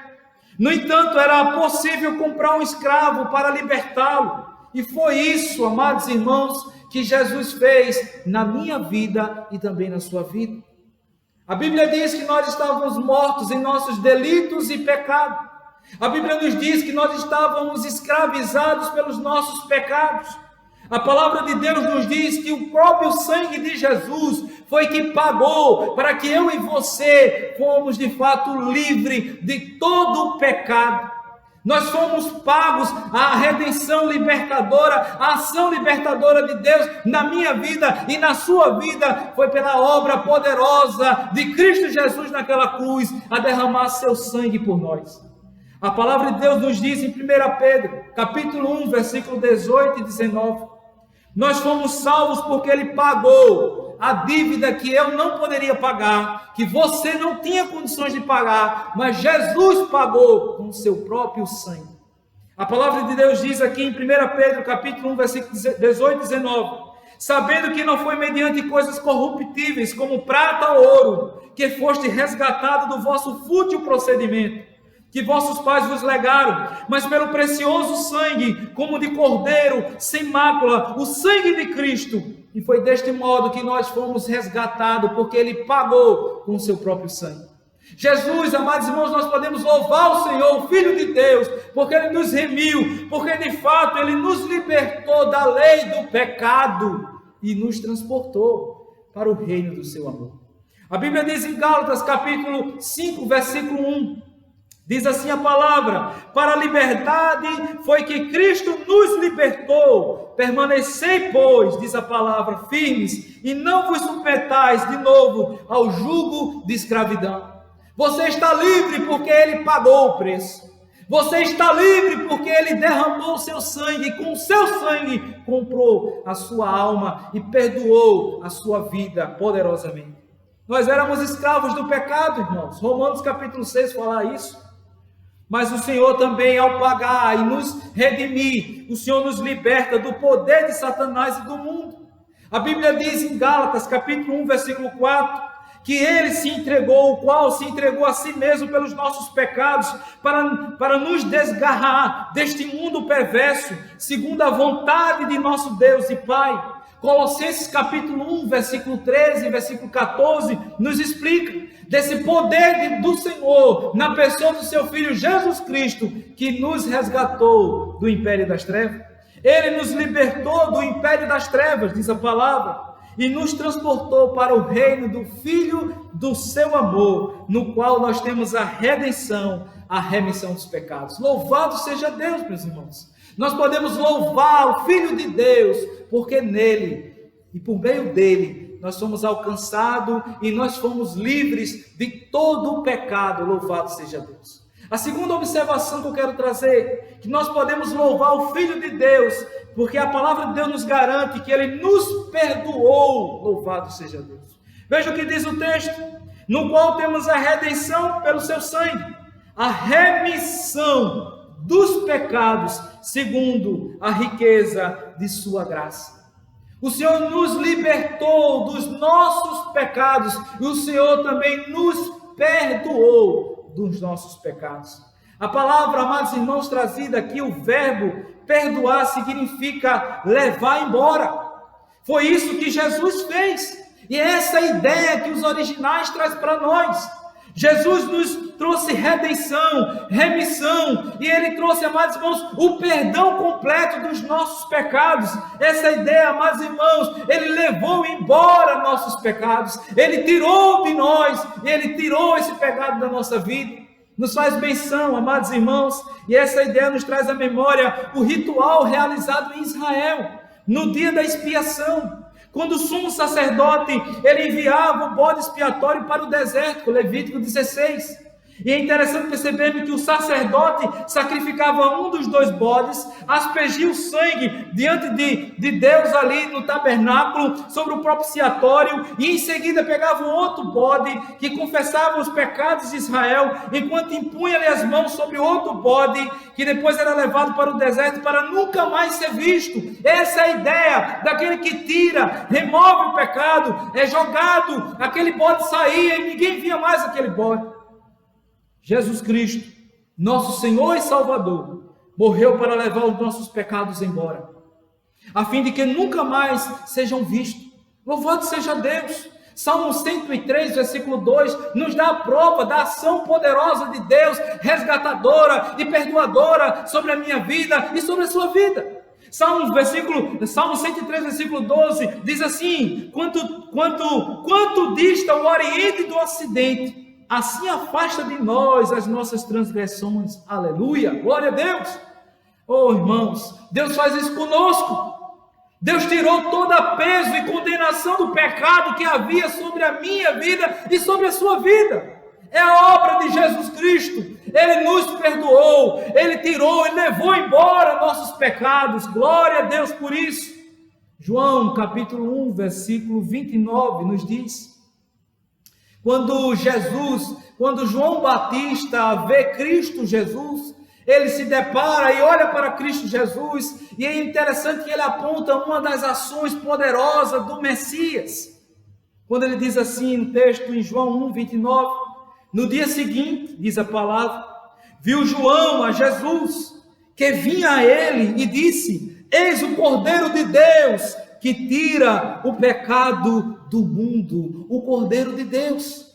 No entanto, era possível comprar um escravo para libertá-lo. E foi isso, amados irmãos, que Jesus fez na minha vida e também na sua vida. A Bíblia diz que nós estávamos mortos em nossos delitos e pecados. A Bíblia nos diz que nós estávamos escravizados pelos nossos pecados. A palavra de Deus nos diz que o próprio sangue de Jesus foi que pagou para que eu e você fomos de fato livres de todo o pecado. Nós fomos pagos, a redenção libertadora, a ação libertadora de Deus na minha vida e na sua vida foi pela obra poderosa de Cristo Jesus naquela cruz, a derramar seu sangue por nós. A palavra de Deus nos diz em 1 Pedro, capítulo 1, versículo 18 e 19, nós fomos salvos porque Ele pagou a dívida que eu não poderia pagar, que você não tinha condições de pagar, mas Jesus pagou com o seu próprio sangue. A palavra de Deus diz aqui em 1 Pedro, capítulo 1, versículo 18 e 19, sabendo que não foi mediante coisas corruptíveis, como prata ou ouro, que foste resgatado do vosso fútil procedimento, que vossos pais vos legaram, mas pelo precioso sangue, como de cordeiro, sem mácula, o sangue de Cristo. E foi deste modo que nós fomos resgatados, porque Ele pagou com o seu próprio sangue. Jesus, amados irmãos, nós podemos louvar o Senhor, o Filho de Deus, porque Ele nos remiu, porque de fato Ele nos libertou da lei do pecado e nos transportou para o reino do seu amor. A Bíblia diz em Gálatas, capítulo 5, versículo 1, diz assim a palavra: para a liberdade foi que Cristo nos libertou, permanecei, pois, diz a palavra, firmes, e não vos submetais de novo ao jugo de escravidão. Você está livre porque Ele pagou o preço. Você está livre porque Ele derramou o seu sangue, e com o seu sangue comprou a sua alma e perdoou a sua vida poderosamente. Nós éramos escravos do pecado, irmãos. Romanos capítulo 6 fala isso. Mas o Senhor também, ao pagar e nos redimir, o Senhor nos liberta do poder de Satanás e do mundo. A Bíblia diz em Gálatas, capítulo 1, versículo 4, que Ele se entregou, o qual se entregou a si mesmo pelos nossos pecados, para nos desgarrar deste mundo perverso, segundo a vontade de nosso Deus e Pai. Colossenses capítulo 1, versículo 13 e versículo 14, nos explica desse poder do Senhor, na pessoa do seu Filho Jesus Cristo, que nos resgatou do império das trevas. Ele nos libertou do império das trevas, diz a palavra, e nos transportou para o reino do Filho do seu amor, no qual nós temos a redenção, a remissão dos pecados. Louvado seja Deus, meus irmãos. Nós podemos louvar o Filho de Deus, porque nele e por meio dele nós somos alcançados e nós fomos livres de todo o pecado. Louvado seja Deus. A segunda observação que eu quero trazer, que nós podemos louvar o Filho de Deus, porque a palavra de Deus nos garante que Ele nos perdoou. Louvado seja Deus. Veja o que diz o texto, no qual temos a redenção pelo seu sangue, a remissão dos pecados, segundo a riqueza de sua graça. O Senhor nos libertou dos nossos pecados, e o Senhor também nos perdoou dos nossos pecados. A palavra, amados irmãos, trazida aqui, o verbo perdoar, significa levar embora. Foi isso que Jesus fez, e é essa ideia que os originais trazem para nós. Jesus nos trouxe redenção, remissão, e Ele trouxe, amados irmãos, o perdão completo dos nossos pecados. Essa ideia, amados irmãos, Ele levou embora nossos pecados, Ele tirou de nós, Ele tirou esse pecado da nossa vida. nos faz menção, amados irmãos, e essa ideia nos traz à memória o ritual realizado em Israel, no dia da expiação, quando o sumo sacerdote, ele enviava o bode expiatório para o deserto, Levítico 16. E é interessante percebermos que o sacerdote sacrificava um dos 2 bodes, aspergia o sangue diante de Deus ali no tabernáculo, sobre o propiciatório, e em seguida pegava um outro bode que confessava os pecados de Israel, enquanto impunha-lhe as mãos sobre outro bode, que depois era levado para o deserto para nunca mais ser visto. Essa é a ideia daquele que tira, remove o pecado, é jogado, aquele bode saía e ninguém via mais aquele bode. Jesus Cristo, nosso Senhor e Salvador, morreu para levar os nossos pecados embora, a fim de que nunca mais sejam vistos. Louvado seja Deus! Salmo 103, versículo 2, nos dá a prova da ação poderosa de Deus, resgatadora e perdoadora sobre a minha vida e sobre a sua vida. Salmo 103, versículo 12, diz assim: quanto dista o Oriente do Ocidente, assim afasta de nós as nossas transgressões. Aleluia, glória a Deus. Oh irmãos, Deus faz isso conosco. Deus tirou todo peso e condenação do pecado que havia sobre a minha vida e sobre a sua vida. É a obra de Jesus Cristo. Ele nos perdoou, Ele tirou e levou embora nossos pecados. Glória a Deus por isso. João capítulo 1, versículo 29 nos diz: quando João Batista vê Cristo Jesus, ele se depara e olha para Cristo Jesus, e é interessante que ele aponta uma das ações poderosas do Messias, quando ele diz assim no texto em João 1, 29, no dia seguinte, diz a palavra, viu João a Jesus, que vinha a ele e disse: eis o Cordeiro de Deus, que tira o pecado do mundo. O Cordeiro de Deus,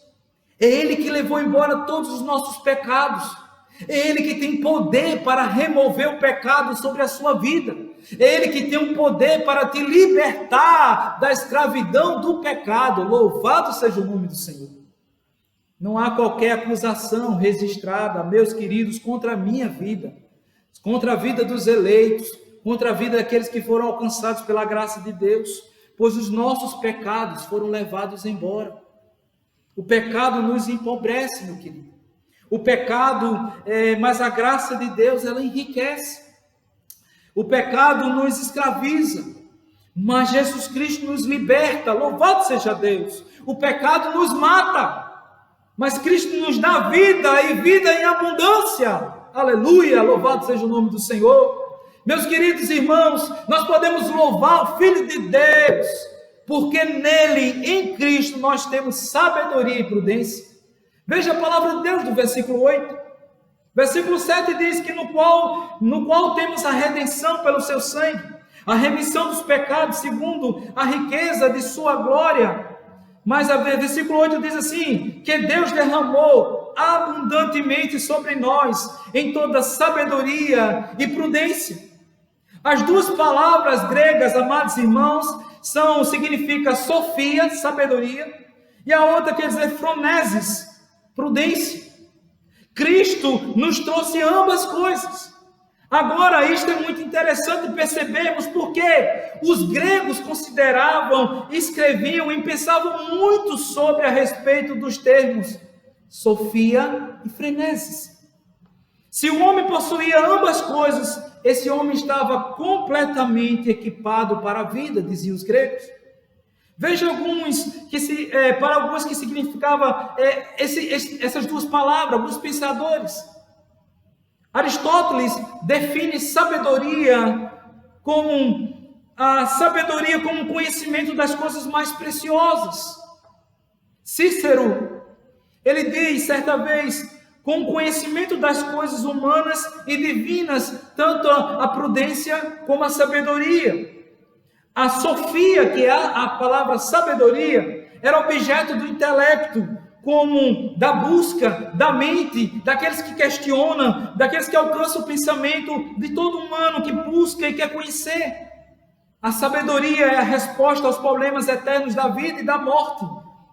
é Ele que levou embora todos os nossos pecados, é Ele que tem poder para remover o pecado sobre a sua vida, é Ele que tem um poder para te libertar da escravidão do pecado. Louvado seja o nome do Senhor. Não há qualquer acusação registrada, meus queridos, contra a minha vida, contra a vida dos eleitos, contra a vida daqueles que foram alcançados pela graça de Deus, pois os nossos pecados foram levados embora. O pecado nos empobrece, meu querido. O pecado, mas a graça de Deus, ela enriquece. O pecado nos escraviza, mas Jesus Cristo nos liberta. Louvado seja Deus. O pecado nos mata, mas Cristo nos dá vida e vida em abundância. Aleluia, louvado seja o nome do Senhor. Meus queridos irmãos, nós podemos louvar o Filho de Deus, porque nele, em Cristo, nós temos sabedoria e prudência. Veja a palavra de Deus do versículo 8. Versículo 7 diz que no qual temos a redenção pelo seu sangue, a remissão dos pecados segundo a riqueza de sua glória. Mas versículo 8 diz assim, que Deus derramou abundantemente sobre nós em toda sabedoria e prudência. As duas palavras gregas, amados irmãos, significa Sofia, sabedoria, e a outra quer dizer phronesis, prudência. Cristo nos trouxe ambas coisas. Agora, isto é muito interessante percebermos, porque os gregos consideravam, escreviam e pensavam muito sobre a respeito dos termos Sofia e phronesis. Se o homem possuía ambas coisas, esse homem estava completamente equipado para a vida, diziam os gregos. Veja para alguns que significava essas duas palavras, alguns pensadores. Aristóteles define sabedoria como conhecimento das coisas mais preciosas. Cícero, ele diz certa vez, com o conhecimento das coisas humanas e divinas, tanto a prudência como a sabedoria. A Sofia, que é a palavra sabedoria, era objeto do intelecto, como da busca, da mente, daqueles que questionam, daqueles que alcançam o pensamento de todo humano que busca e quer conhecer. A sabedoria é a resposta aos problemas eternos da vida e da morte.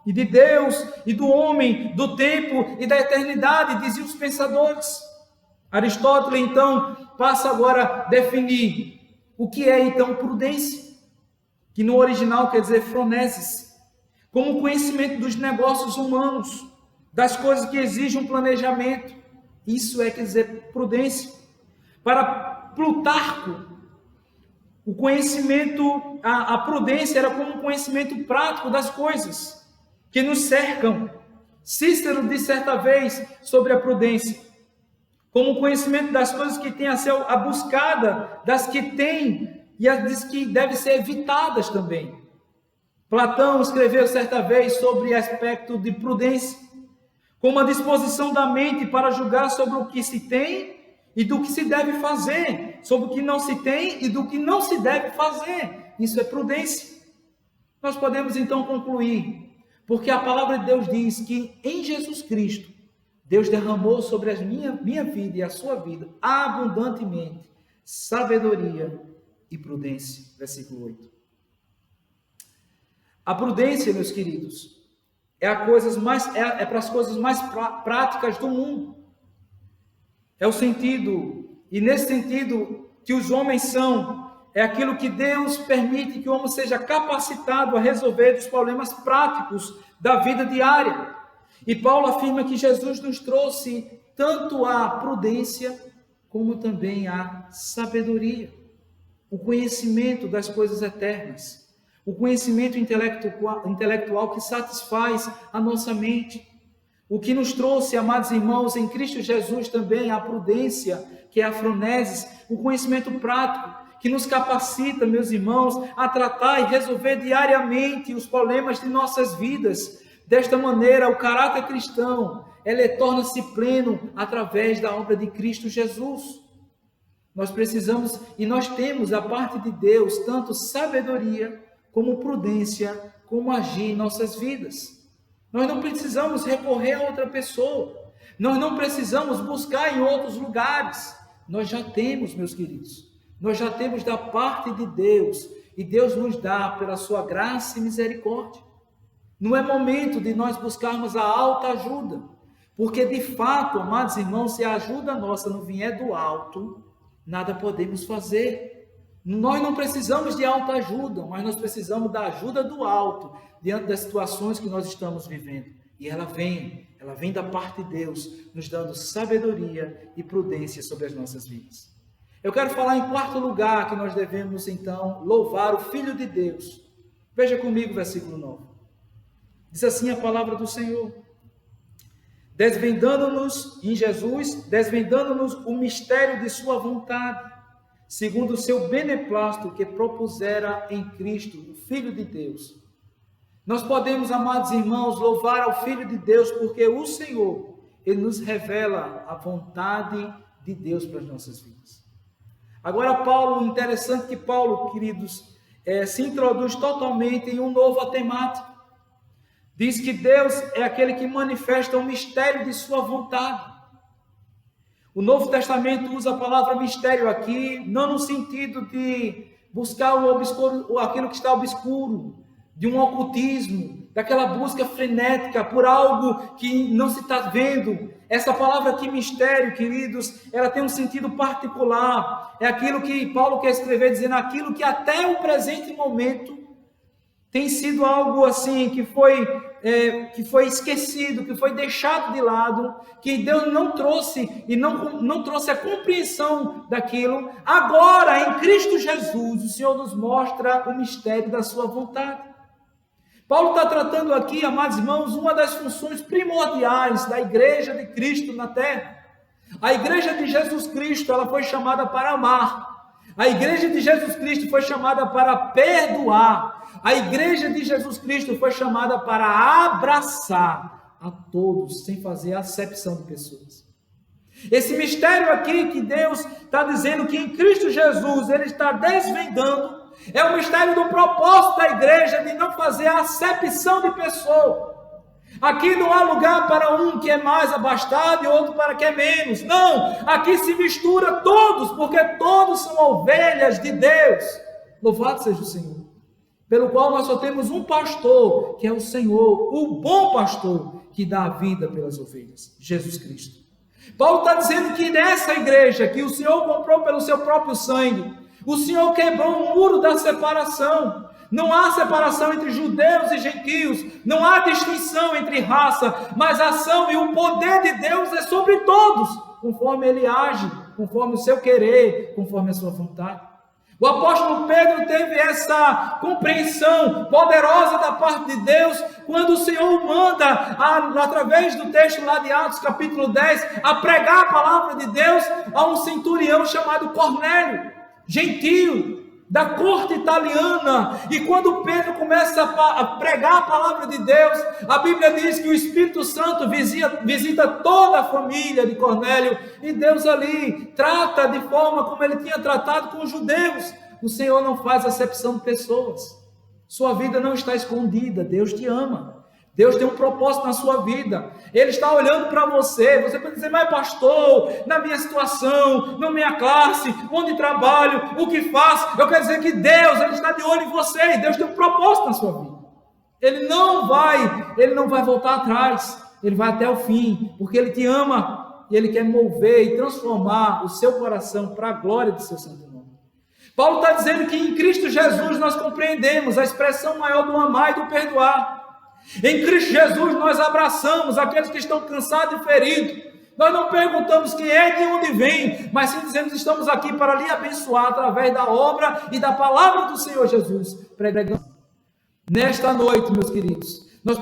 e de Deus, e do homem, do tempo e da eternidade, diziam os pensadores. Aristóteles, então, passa agora a definir o que é, então, prudência, que no original quer dizer phronesis, como conhecimento dos negócios humanos, das coisas que exigem um planejamento. Isso quer dizer prudência. Para Plutarco, o conhecimento, a prudência era como um conhecimento prático das coisas que nos cercam. Cícero disse certa vez sobre a prudência, como conhecimento das coisas que tem a ser a buscada, das que tem e as que devem ser evitadas também. Platão escreveu certa vez sobre o aspecto de prudência, como a disposição da mente para julgar sobre o que se tem e do que se deve fazer, sobre o que não se tem e do que não se deve fazer. Isso é prudência. Nós podemos então concluir, porque a palavra de Deus diz que em Jesus Cristo, Deus derramou sobre a minha vida e a sua vida abundantemente sabedoria e prudência. Versículo 8. A prudência, meus queridos, é para as coisas mais práticas do mundo. É o sentido, e nesse sentido que os homens são, é aquilo que Deus permite que o homem seja capacitado a resolver os problemas práticos da vida diária. E Paulo afirma que Jesus nos trouxe tanto a prudência como também a sabedoria, o conhecimento das coisas eternas, o conhecimento intelectual que satisfaz a nossa mente. O que nos trouxe, amados irmãos, em Cristo Jesus também a prudência, que é a phronesis, o conhecimento prático, que nos capacita, meus irmãos, a tratar e resolver diariamente os problemas de nossas vidas. Desta maneira, o caráter cristão, ele torna-se pleno através da obra de Cristo Jesus. Nós precisamos e nós temos da parte de Deus tanto sabedoria como prudência, como agir em nossas vidas. Nós não precisamos recorrer a outra pessoa. Nós não precisamos buscar em outros lugares. Nós já temos, meus queridos. Nós já temos da parte de Deus. E Deus nos dá pela sua graça e misericórdia. Não é momento de nós buscarmos a alta ajuda. Porque de fato, amados irmãos, se a ajuda nossa não vier do alto, nada podemos fazer. Nós não precisamos de alta ajuda, mas nós precisamos da ajuda do alto, diante das situações que nós estamos vivendo. E ela vem da parte de Deus, nos dando sabedoria e prudência sobre as nossas vidas. Eu quero falar em quarto lugar que nós devemos então louvar o Filho de Deus. Veja comigo o versículo 9. Diz assim a palavra do Senhor: desvendando-nos em Jesus, desvendando-nos o mistério de sua vontade, segundo o seu beneplácito que propusera em Cristo, o Filho de Deus. Nós podemos, amados irmãos, louvar ao Filho de Deus, porque o Senhor, Ele nos revela a vontade de Deus para as nossas vidas. Agora, interessante que Paulo, queridos, se introduz totalmente em um novo temático. Diz que Deus é aquele que manifesta o mistério de sua vontade. O Novo Testamento usa a palavra mistério aqui, não no sentido de buscar o obscuro, aquilo que está obscuro, de um ocultismo, daquela busca frenética por algo que não se está vendo. Essa palavra aqui, mistério, queridos, ela tem um sentido particular. É aquilo que Paulo quer escrever, dizendo aquilo que até o presente momento tem sido algo assim, que foi esquecido, que foi deixado de lado, que Deus não trouxe e não trouxe a compreensão daquilo. Agora, em Cristo Jesus, o Senhor nos mostra o mistério da sua vontade. Paulo está tratando aqui, amados irmãos, uma das funções primordiais da igreja de Cristo na terra. A igreja de Jesus Cristo, ela foi chamada para amar. A igreja de Jesus Cristo foi chamada para perdoar. A igreja de Jesus Cristo foi chamada para abraçar a todos, sem fazer acepção de pessoas. Esse mistério aqui que Deus está dizendo que em Cristo Jesus Ele está desvendando, é o mistério do propósito da igreja de não fazer acepção de pessoa. Aqui não há lugar para um que é mais abastado e outro para que é menos. Não, aqui se mistura todos, porque todos são ovelhas de Deus. Louvado seja o Senhor. pelo qual nós só temos um pastor, que é o Senhor, o bom pastor, que dá a vida pelas ovelhas, Jesus Cristo. Paulo está dizendo que nessa igreja, que o Senhor comprou pelo seu próprio sangue, o Senhor quebrou o muro da separação. Não há separação entre judeus e gentios, não há distinção entre raça, mas a ação e o poder de Deus é sobre todos, conforme Ele age, conforme o seu querer, conforme a sua vontade. O apóstolo Pedro teve essa compreensão poderosa da parte de Deus, quando o Senhor manda, através do texto lá de Atos capítulo 10, a pregar a palavra de Deus a um centurião chamado Cornélio, gentio, da corte italiana. E quando Pedro começa a pregar a palavra de Deus, a Bíblia diz que o Espírito Santo visita toda a família de Cornélio, e Deus ali trata de forma como ele tinha tratado com os judeus. O Senhor não faz acepção de pessoas, sua vida não está escondida, Deus te ama. Deus tem um propósito na sua vida. Ele está olhando para você. Você pode dizer, mas pastor, na minha situação, na minha classe, onde trabalho, o que faço? Eu quero dizer que Deus, Ele está de olho em você. E Deus tem um propósito na sua vida. Ele não vai voltar atrás. Ele vai até o fim, porque Ele te ama. E Ele quer mover e transformar o seu coração para a glória do seu santo nome. Paulo está dizendo que em Cristo Jesus nós compreendemos a expressão maior do amar e do perdoar. Em Cristo Jesus nós abraçamos aqueles que estão cansados e feridos. Nós não perguntamos quem é e de onde vem, mas sim dizemos que estamos aqui para lhe abençoar através da obra e da palavra do Senhor Jesus. Pregando. Nesta noite, meus queridos, nós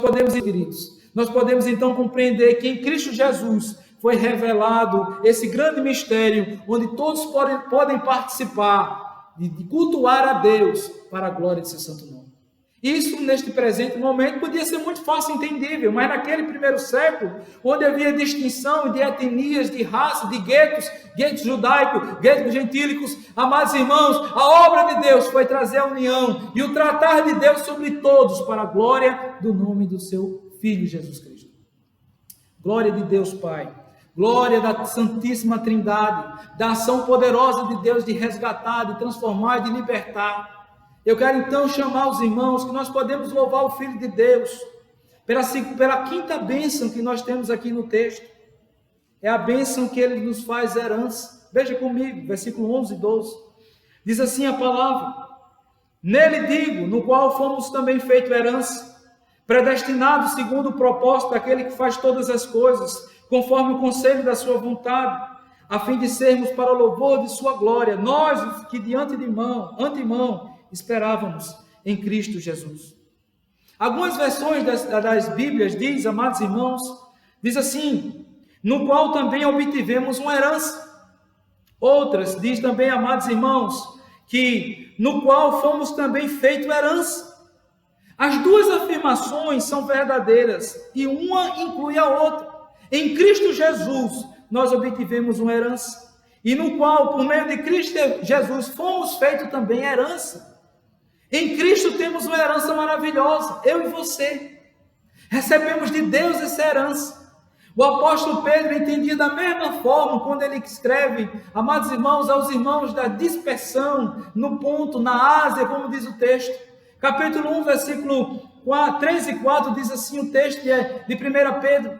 podemos então compreender que em Cristo Jesus foi revelado esse grande mistério, onde todos podem participar de cultuar a Deus para a glória de seu santo nome. Isso, neste presente momento, podia ser muito fácil entendível, mas naquele primeiro século, onde havia distinção de etnias, de raça, de guetos judaicos, guetos gentílicos, amados irmãos, a obra de Deus foi trazer a união e o tratar de Deus sobre todos para a glória do nome do seu Filho Jesus Cristo. Glória de Deus Pai, glória da Santíssima Trindade, da ação poderosa de Deus de resgatar, de transformar, de libertar. Eu quero então chamar os irmãos que nós podemos louvar o Filho de Deus pela quinta bênção que nós temos aqui no texto. É a bênção que Ele nos faz herança. Veja comigo, versículo 11 e 12. Diz assim a palavra: Nele digo, no qual fomos também feito herança, predestinados segundo o propósito daquele que faz todas as coisas, conforme o conselho da sua vontade, a fim de sermos para o louvor de sua glória, nós que de antemão esperávamos em Cristo Jesus. Algumas versões das Bíblias diz, amados irmãos, diz assim: no qual também obtivemos uma herança. Outras diz também, amados irmãos, que no qual fomos também feito herança. As duas afirmações são verdadeiras e uma inclui a outra. Em Cristo Jesus nós obtivemos uma herança, e no qual, por meio de Cristo Jesus, fomos feitos também herança. Em Cristo temos uma herança maravilhosa, eu e você. Recebemos de Deus essa herança. O apóstolo Pedro entendia da mesma forma quando ele escreve, amados irmãos, aos irmãos da dispersão, no ponto, na Ásia, como diz o texto. Capítulo 1, versículo 3 e 4, diz assim o texto de 1 Pedro: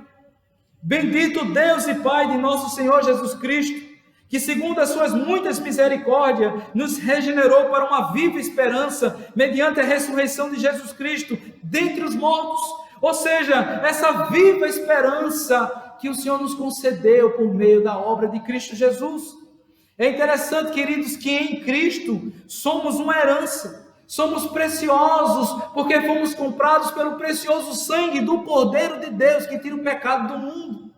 Bendito Deus e Pai de nosso Senhor Jesus Cristo, que segundo as suas muitas misericórdias, nos regenerou para uma viva esperança, mediante a ressurreição de Jesus Cristo, dentre os mortos. Ou seja, essa viva esperança que o Senhor nos concedeu por meio da obra de Cristo Jesus. É interessante, queridos, que em Cristo somos uma herança. Somos preciosos, porque fomos comprados pelo precioso sangue do Cordeiro de Deus, que tira o pecado do mundo.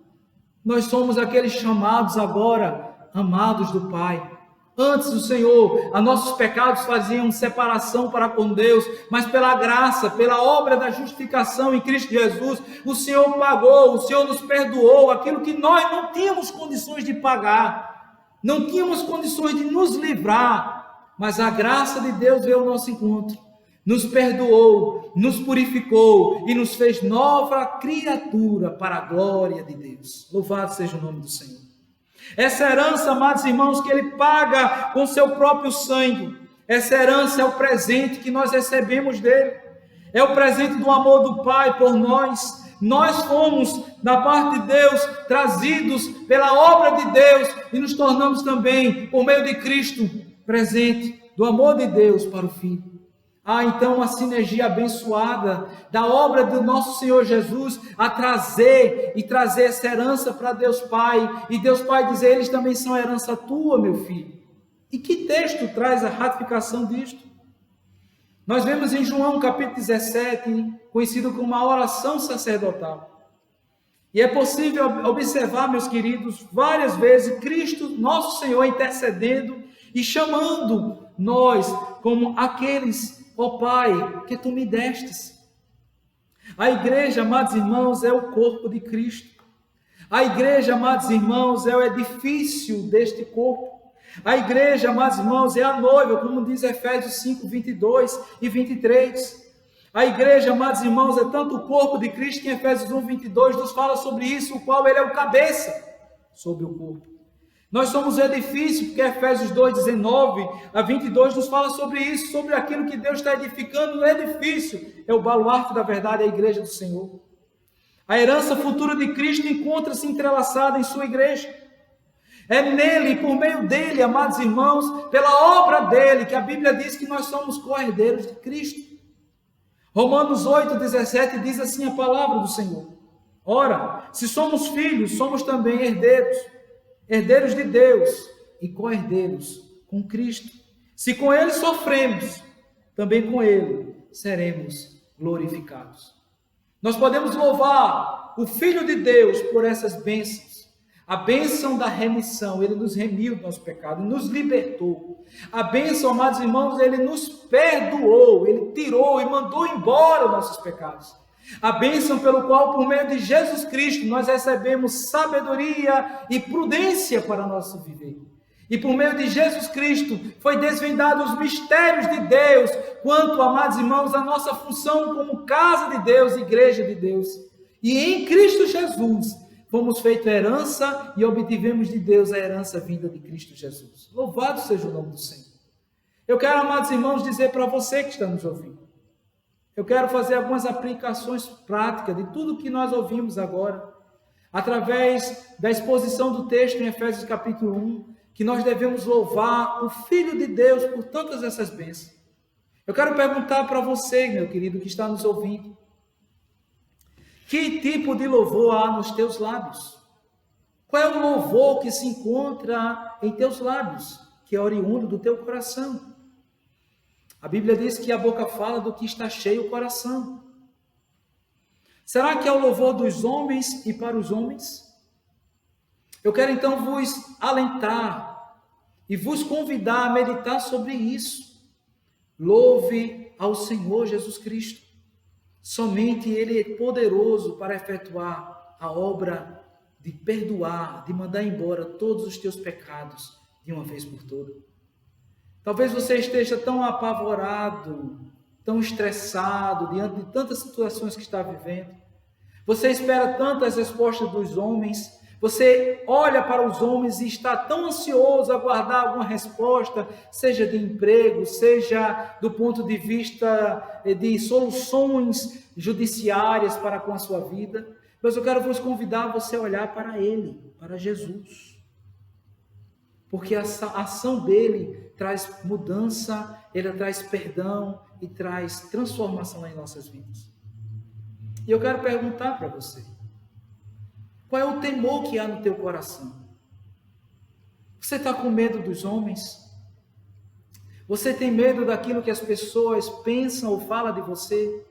Nós somos aqueles chamados agora, amados do Pai. Antes do Senhor, a nossos pecados faziam separação para com Deus, mas pela graça, pela obra da justificação em Cristo Jesus, o Senhor pagou, o Senhor nos perdoou aquilo que nós não tínhamos condições de pagar, não tínhamos condições de nos livrar, mas a graça de Deus veio ao nosso encontro, nos perdoou, nos purificou e nos fez nova criatura para a glória de Deus. Louvado seja o nome do Senhor. Essa herança, amados irmãos, que Ele paga com seu próprio sangue, Essa herança é o presente que nós recebemos dele. É o presente do amor do Pai por nós. Nós fomos, da parte de Deus, trazidos pela obra de Deus e nos tornamos também, por meio de Cristo, presente do amor de Deus para o Filho. Há então uma sinergia abençoada da obra do nosso Senhor Jesus a trazer essa herança para Deus Pai. E Deus Pai dizer, eles também são herança tua, meu filho. E que texto traz a ratificação disto? Nós vemos em João capítulo 17, conhecido como a oração sacerdotal. E é possível observar, meus queridos, várias vezes Cristo, nosso Senhor, intercedendo e chamando nós como aqueles, ó Pai, que tu me destes. A igreja, amados irmãos, é o corpo de Cristo. A igreja, amados irmãos, é o edifício deste corpo. A igreja, amados irmãos, é a noiva, como diz Efésios 5, 22 e 23. A igreja, amados irmãos, é tanto o corpo de Cristo que em Efésios 1, 22 nos fala sobre isso, o qual ele é o cabeça sobre o corpo. Nós somos o edifício, porque Efésios 2, 19 a 22 nos fala sobre isso, sobre aquilo que Deus está edificando no edifício. É o baluarte da verdade, a igreja do Senhor. A herança futura de Cristo encontra-se entrelaçada em sua igreja. É nele, por meio dele, amados irmãos, pela obra dele, que a Bíblia diz que nós somos co-herdeiros de Cristo. Romanos 8, 17 diz assim a palavra do Senhor. Ora, se somos filhos, somos também herdeiros, herdeiros de Deus e co-herdeiros com Cristo. Se com ele sofremos, também com ele seremos glorificados. Nós podemos louvar o Filho de Deus por essas bênçãos. A bênção da remissão, ele nos remiu do nosso pecado, nos libertou. A bênção, amados irmãos, ele nos perdoou, ele tirou e mandou embora os nossos pecados. A bênção pelo qual, por meio de Jesus Cristo, nós recebemos sabedoria e prudência para nosso viver. E por meio de Jesus Cristo, foi desvendado os mistérios de Deus, quanto, amados irmãos, a nossa função como casa de Deus, igreja de Deus. E em Cristo Jesus, fomos feitos herança e obtivemos de Deus a herança vinda de Cristo Jesus. Louvado seja o nome do Senhor. Eu quero, amados irmãos, dizer para você que está nos ouvindo. Eu quero fazer algumas aplicações práticas de tudo que nós ouvimos agora, através da exposição do texto em Efésios capítulo 1, que nós devemos louvar o Filho de Deus por todas essas bênçãos. Eu quero perguntar para você, meu querido, que está nos ouvindo, que tipo de louvor há nos teus lábios? Qual é o louvor que se encontra em teus lábios, que é oriundo do teu coração? A Bíblia diz que a boca fala do que está cheio o coração. Será que é o louvor dos homens e para os homens? Eu quero então vos alentar e vos convidar a meditar sobre isso. Louve ao Senhor Jesus Cristo. Somente Ele é poderoso para efetuar a obra de perdoar, de mandar embora todos os teus pecados de uma vez por todas. Talvez você esteja tão apavorado, tão estressado diante de tantas situações que está vivendo. Você espera tantas respostas dos homens. Você olha para os homens e está tão ansioso a aguardar alguma resposta, seja de emprego, seja do ponto de vista de soluções judiciárias para com a sua vida. Mas eu quero vos convidar a você olhar para Ele, para Jesus. Porque a ação dele traz mudança, ele traz perdão e traz transformação em nossas vidas. E eu quero perguntar para você, qual é o temor que há no teu coração? Você está com medo dos homens? Você tem medo daquilo que as pessoas pensam ou falam de você?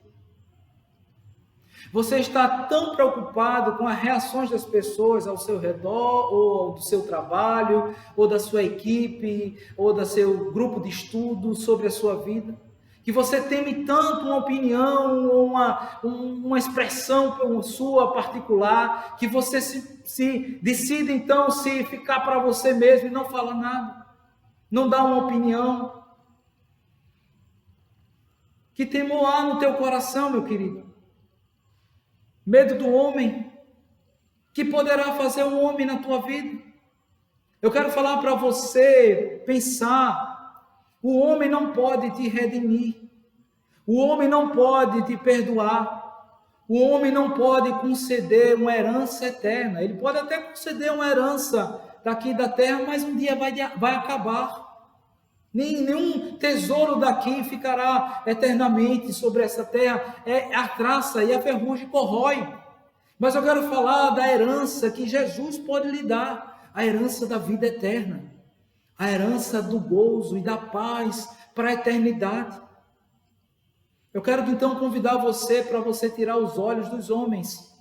Você está tão preocupado com as reações das pessoas ao seu redor, ou do seu trabalho, ou da sua equipe, ou do seu grupo de estudo sobre a sua vida, que você teme tanto uma opinião, ou uma expressão sua particular, que você se decide então se ficar para você mesmo e não falar nada, não dar uma opinião. Que temor há no teu coração, meu querido? Medo do homem? Que poderá fazer um homem na tua vida? Eu quero falar para você pensar O homem não pode te redimir. O homem não pode te perdoar. O homem não pode conceder uma herança eterna. Ele pode até conceder uma herança daqui da terra, mas um dia vai acabar. Nenhum tesouro daqui ficará eternamente sobre essa terra. A traça e a ferrugem corrói. Mas eu quero falar da herança que Jesus pode lhe dar. A herança da vida eterna. A herança do gozo e da paz para a eternidade. Eu quero então convidar você para você tirar os olhos dos homens,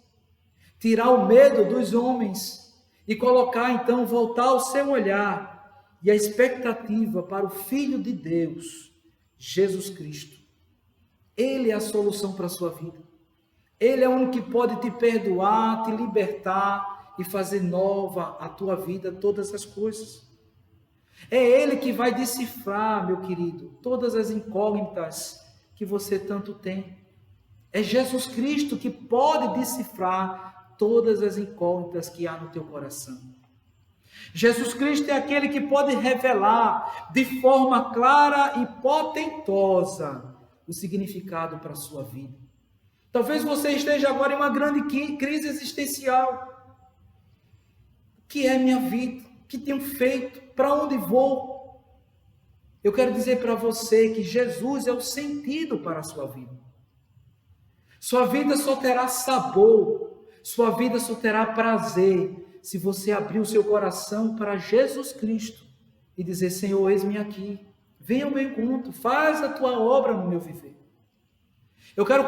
tirar o medo dos homens e colocar então, voltar o seu olhar e a expectativa para o Filho de Deus, Jesus Cristo. Ele é a solução para a sua vida. Ele é o único que pode te perdoar, te libertar e fazer nova a tua vida, todas as coisas. É Ele que vai decifrar, meu querido, todas as incógnitas que você tanto tem. É Jesus Cristo que pode decifrar todas as incógnitas que há no teu coração. Jesus Cristo é aquele que pode revelar de forma clara e potentosa o significado para a sua vida. Talvez você esteja agora em uma grande crise existencial. O que é minha vida? O que tenho feito? Para onde vou? Eu quero dizer para você que Jesus é o sentido para a sua vida. Sua vida só terá sabor, sua vida só terá prazer, se você abrir o seu coração para Jesus Cristo e dizer: Senhor, eis-me aqui, venha ao meu encontro, faz a tua obra no meu viver. Eu quero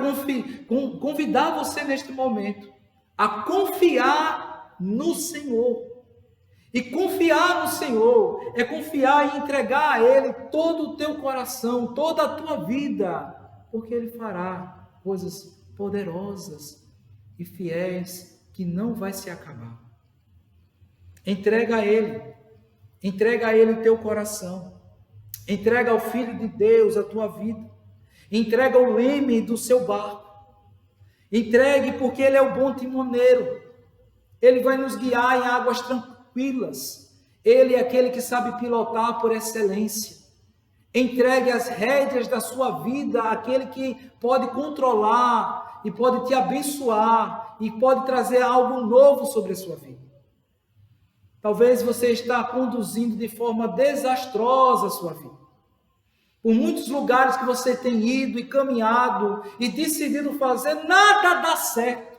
convidar você neste momento a confiar no Senhor. E confiar no Senhor é confiar e entregar a Ele todo o teu coração, toda a tua vida, porque Ele fará coisas poderosas e fiéis que não vai se acabar. Entrega a Ele o teu coração, entrega ao Filho de Deus a tua vida, entrega o leme do seu barco, entregue porque Ele é o bom timoneiro, Ele vai nos guiar em águas tranquilas. Ele é aquele que sabe pilotar por excelência. Entregue as rédeas da sua vida àquele que pode controlar e pode te abençoar e pode trazer algo novo sobre a sua vida. Talvez você está conduzindo de forma desastrosa a sua vida. Por muitos lugares que você tem ido e caminhado e decidido fazer, nada dá certo.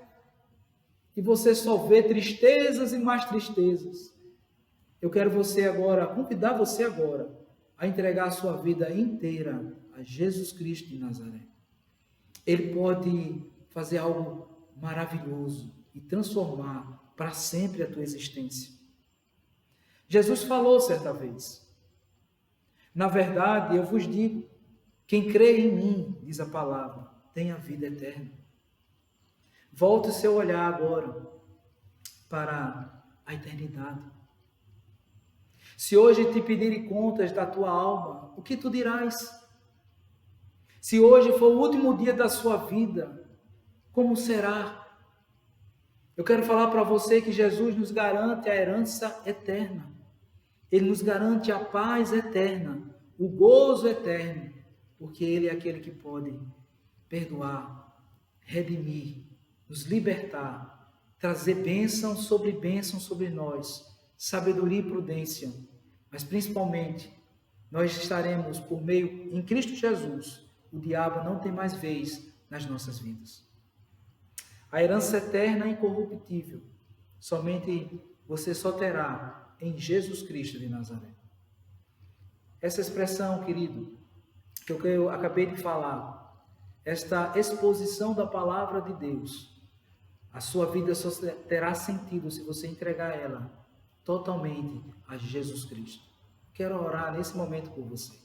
E você só vê tristezas e mais tristezas. Eu quero convidar você agora a entregar a sua vida inteira a Jesus Cristo de Nazaré. Ele pode fazer algo maravilhoso e transformar para sempre a tua existência. Jesus falou certa vez: na verdade, eu vos digo, quem crê em mim, diz a palavra, tem a vida eterna. Volte o seu olhar agora para a eternidade. Se hoje te pedirem contas da tua alma, o que tu dirás? Se hoje for o último dia da sua vida, como será? Eu quero falar para você que Jesus nos garante a herança eterna. Ele nos garante a paz eterna, o gozo eterno, porque Ele é aquele que pode perdoar, redimir, nos libertar, trazer bênção sobre nós, sabedoria e prudência, mas principalmente nós estaremos por meio em Cristo Jesus. O diabo não tem mais vez nas nossas vidas. A herança eterna e incorruptível, somente você só terá em Jesus Cristo de Nazaré. Essa expressão, querido, que eu acabei de falar, esta exposição da palavra de Deus, a sua vida só terá sentido se você entregar ela totalmente a Jesus Cristo. Quero orar nesse momento por você.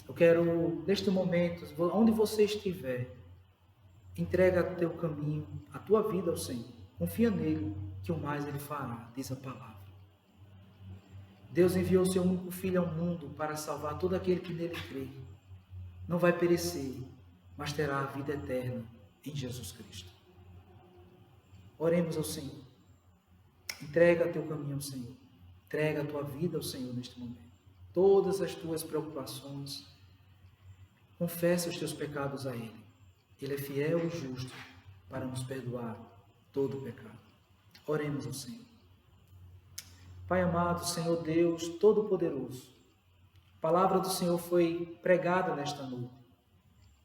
Eu quero, neste momento, onde você estiver, entrega o teu caminho, a tua vida ao Senhor. Confia nele, que o mais Ele fará, diz a palavra. Deus enviou o seu único Filho ao mundo para salvar todo aquele que nele crê. Não vai perecer, mas terá a vida eterna em Jesus Cristo. Oremos ao Senhor. Entrega teu caminho ao Senhor. Entrega a tua vida ao Senhor neste momento. todas as tuas preocupações. Confesse os teus pecados a Ele. Ele é fiel e justo para nos perdoar todo o pecado. Oremos ao Senhor. Pai amado, Senhor Deus Todo-Poderoso, a palavra do Senhor foi pregada nesta noite.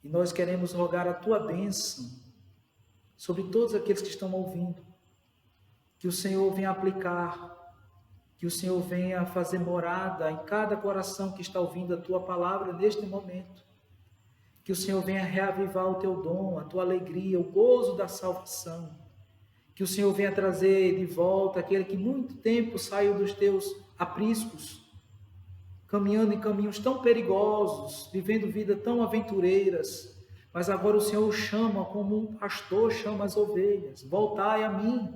E nós queremos rogar a Tua bênção sobre todos aqueles que estão ouvindo. Que o Senhor venha aplicar, que o Senhor venha fazer morada em cada coração que está ouvindo a Tua palavra neste momento. Que o Senhor venha reavivar o Teu dom, a Tua alegria, o gozo da salvação. Que o Senhor venha trazer de volta aquele que muito tempo saiu dos Teus apriscos, caminhando em caminhos tão perigosos, vivendo vidas tão aventureiras, mas agora o Senhor o chama como um pastor chama as ovelhas. Voltai a mim.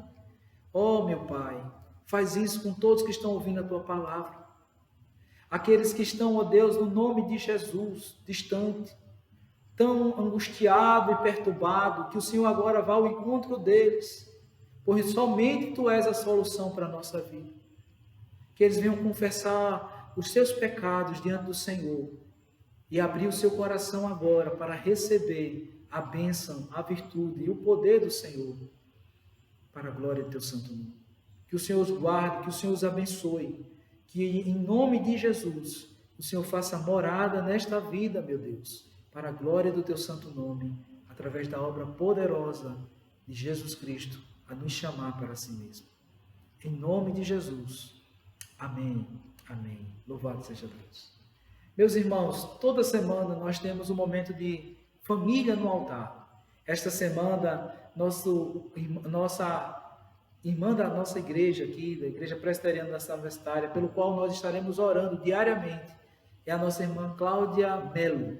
Oh, meu Pai, faz isso com todos que estão ouvindo a Tua palavra. Aqueles que estão, ó Deus, no nome de Jesus, distante, tão angustiado e perturbado, que o Senhor agora vá ao encontro deles, pois somente Tu és a solução para a nossa vida. Que eles venham confessar os seus pecados diante do Senhor e abrir o seu coração agora para receber a bênção, a virtude e o poder do Senhor, para a glória do Teu santo nome. Que o Senhor os guarde, que o Senhor os abençoe, que em nome de Jesus o Senhor faça morada nesta vida, meu Deus, para a glória do Teu santo nome, através da obra poderosa de Jesus Cristo, a nos chamar para si mesmo. Em nome de Jesus. Amém. Amém. Louvado seja Deus. Meus irmãos, toda semana nós temos um momento de família no altar. Esta semana, nossa irmã da nossa igreja aqui, da Igreja Presbiteriana da Cidade Universitária, pelo qual nós estaremos orando diariamente, é a nossa irmã Cláudia Melo.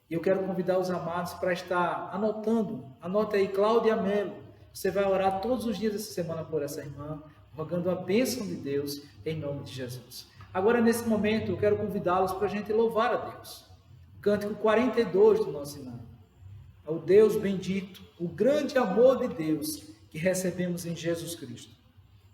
E eu quero convidar os amados para estar anotando. Anote aí, Cláudia Melo. Você vai orar todos os dias dessa semana por essa irmã, rogando a bênção de Deus em nome de Jesus. Agora, nesse momento, eu quero convidá-los para a gente louvar a Deus. Cântico 42 do nosso irmão. É o Deus bendito, o grande amor de Deus que recebemos em Jesus Cristo.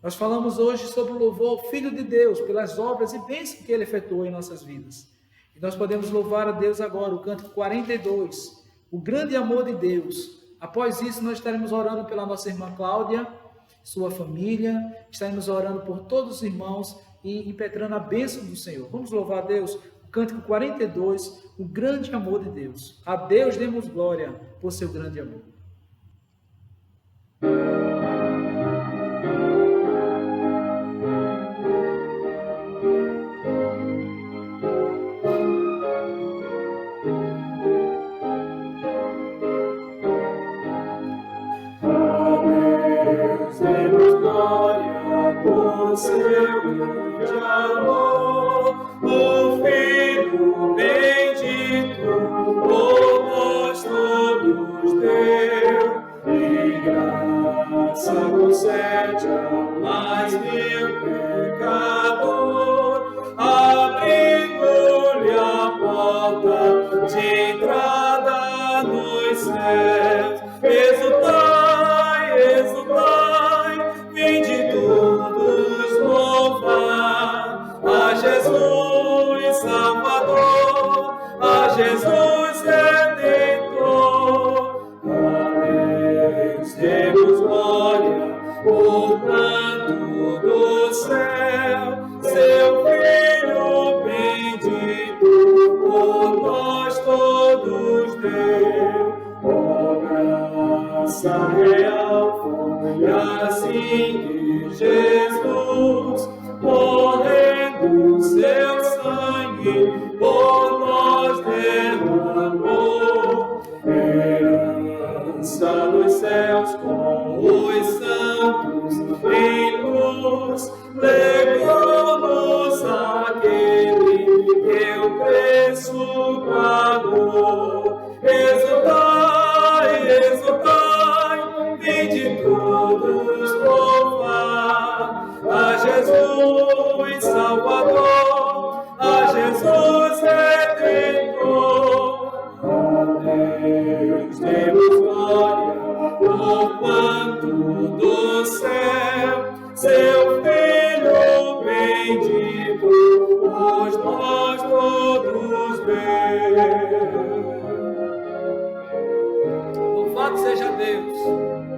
Nós falamos hoje sobre o louvor ao Filho de Deus, pelas obras e bênçãos que Ele efetuou em nossas vidas. E nós podemos louvar a Deus agora, o cântico 42, o grande amor de Deus. Após isso, nós estaremos orando pela nossa irmã Cláudia, sua família, estaremos orando por todos os irmãos e impetrando a bênção do Senhor. Vamos louvar a Deus, o cântico 42, o grande amor de Deus. A Deus demos glória por seu grande amor. Por seu grande amor, o Filho bendito, por nós todos deu, e graça concede ao mais vil pecador, abrindo-lhe a porta de entrada nos céus. Exultai, exultai, vinde todos louvar a Jesus Salvador, a Jesus Redentor. A Deus demos glória por canto do céu, seu Filho bendito por nós todos deu. Oh, graça real foi assim que Jesus, morrendo seu sangue, por nós derramou. Herança dos céus com os santos em luz, legou-nos aquele que o preço pagou. Exultai, exultai, vinde todos louvar a Jesus Salvador, a Jesus Redentor. A Deus demos glória por quanto do céu seu Filho bendito por nós seja Deus,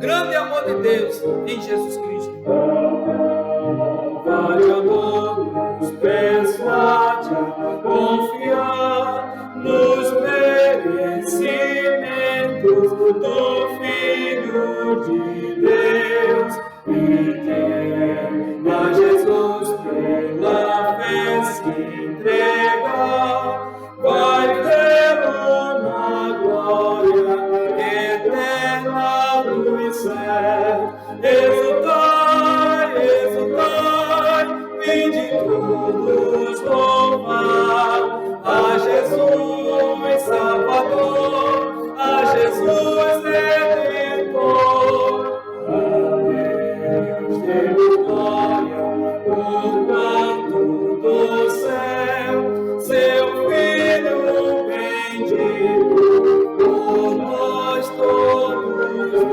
grande amor de Deus em Jesus Cristo. Vai, amor, nos persuade a confiar nos merecimentos do Filho de Deus e quer a Jesus pela fé se entregar. Vai vê-lo na glória eterna dos céus. Exultai, exultai, vinde todos louvar a Jesus Salvador, a Jesus Redentor. A Deus demos glória, porquanto do céu seu Filho bendito por nós todos veio.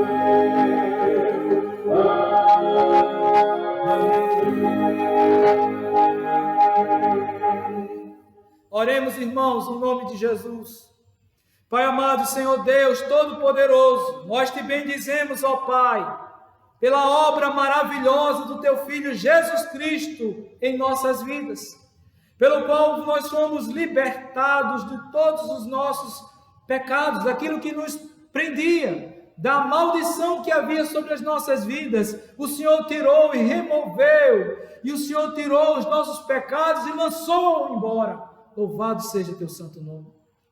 Oremos, irmãos, no nome de Jesus. Pai amado, Senhor Deus Todo-Poderoso, nós te bendizemos, ó Pai, pela obra maravilhosa do Teu Filho Jesus Cristo em nossas vidas, pelo qual nós fomos libertados de todos os nossos pecados, aquilo que nos prendia, da maldição que havia sobre as nossas vidas. O Senhor tirou e removeu, e o Senhor tirou os nossos pecados e lançou embora. Louvado seja Teu santo nome.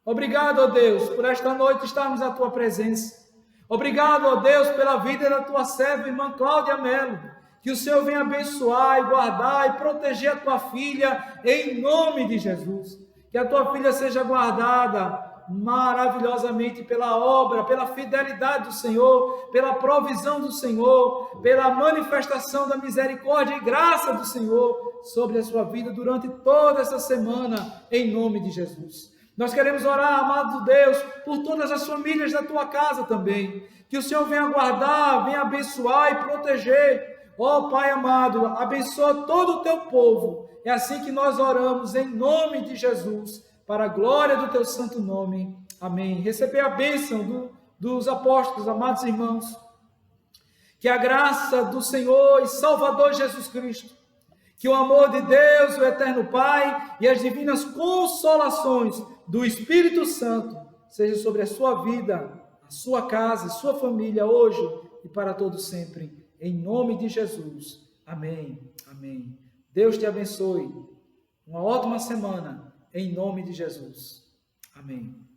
Obrigado, ó Deus, por esta noite estarmos à Tua presença. Obrigado, ó Deus, pela vida da Tua serva, irmã Cláudia Melo. Que o Senhor venha abençoar e guardar e proteger a Tua filha, em nome de Jesus. Que a Tua filha seja guardada maravilhosamente pela obra, pela fidelidade do Senhor, pela provisão do Senhor, pela manifestação da misericórdia e graça do Senhor sobre a sua vida durante toda essa semana, em nome de Jesus. Nós queremos orar, amado Deus, por todas as famílias da Tua casa também. Que o Senhor venha guardar, venha abençoar e proteger. Ó Pai amado, abençoa todo o Teu povo. É assim que nós oramos, em nome de Jesus, para a glória do Teu santo nome. Amém. Receber a bênção dos apóstolos, amados irmãos. Que a graça do Senhor e Salvador Jesus Cristo, que o amor de Deus, o eterno Pai, e as divinas consolações do Espírito Santo seja sobre a sua vida, a sua casa, a sua família, hoje e para todo sempre. Em nome de Jesus. Amém. Amém. Deus te abençoe. Uma ótima semana. Em nome de Jesus. Amém.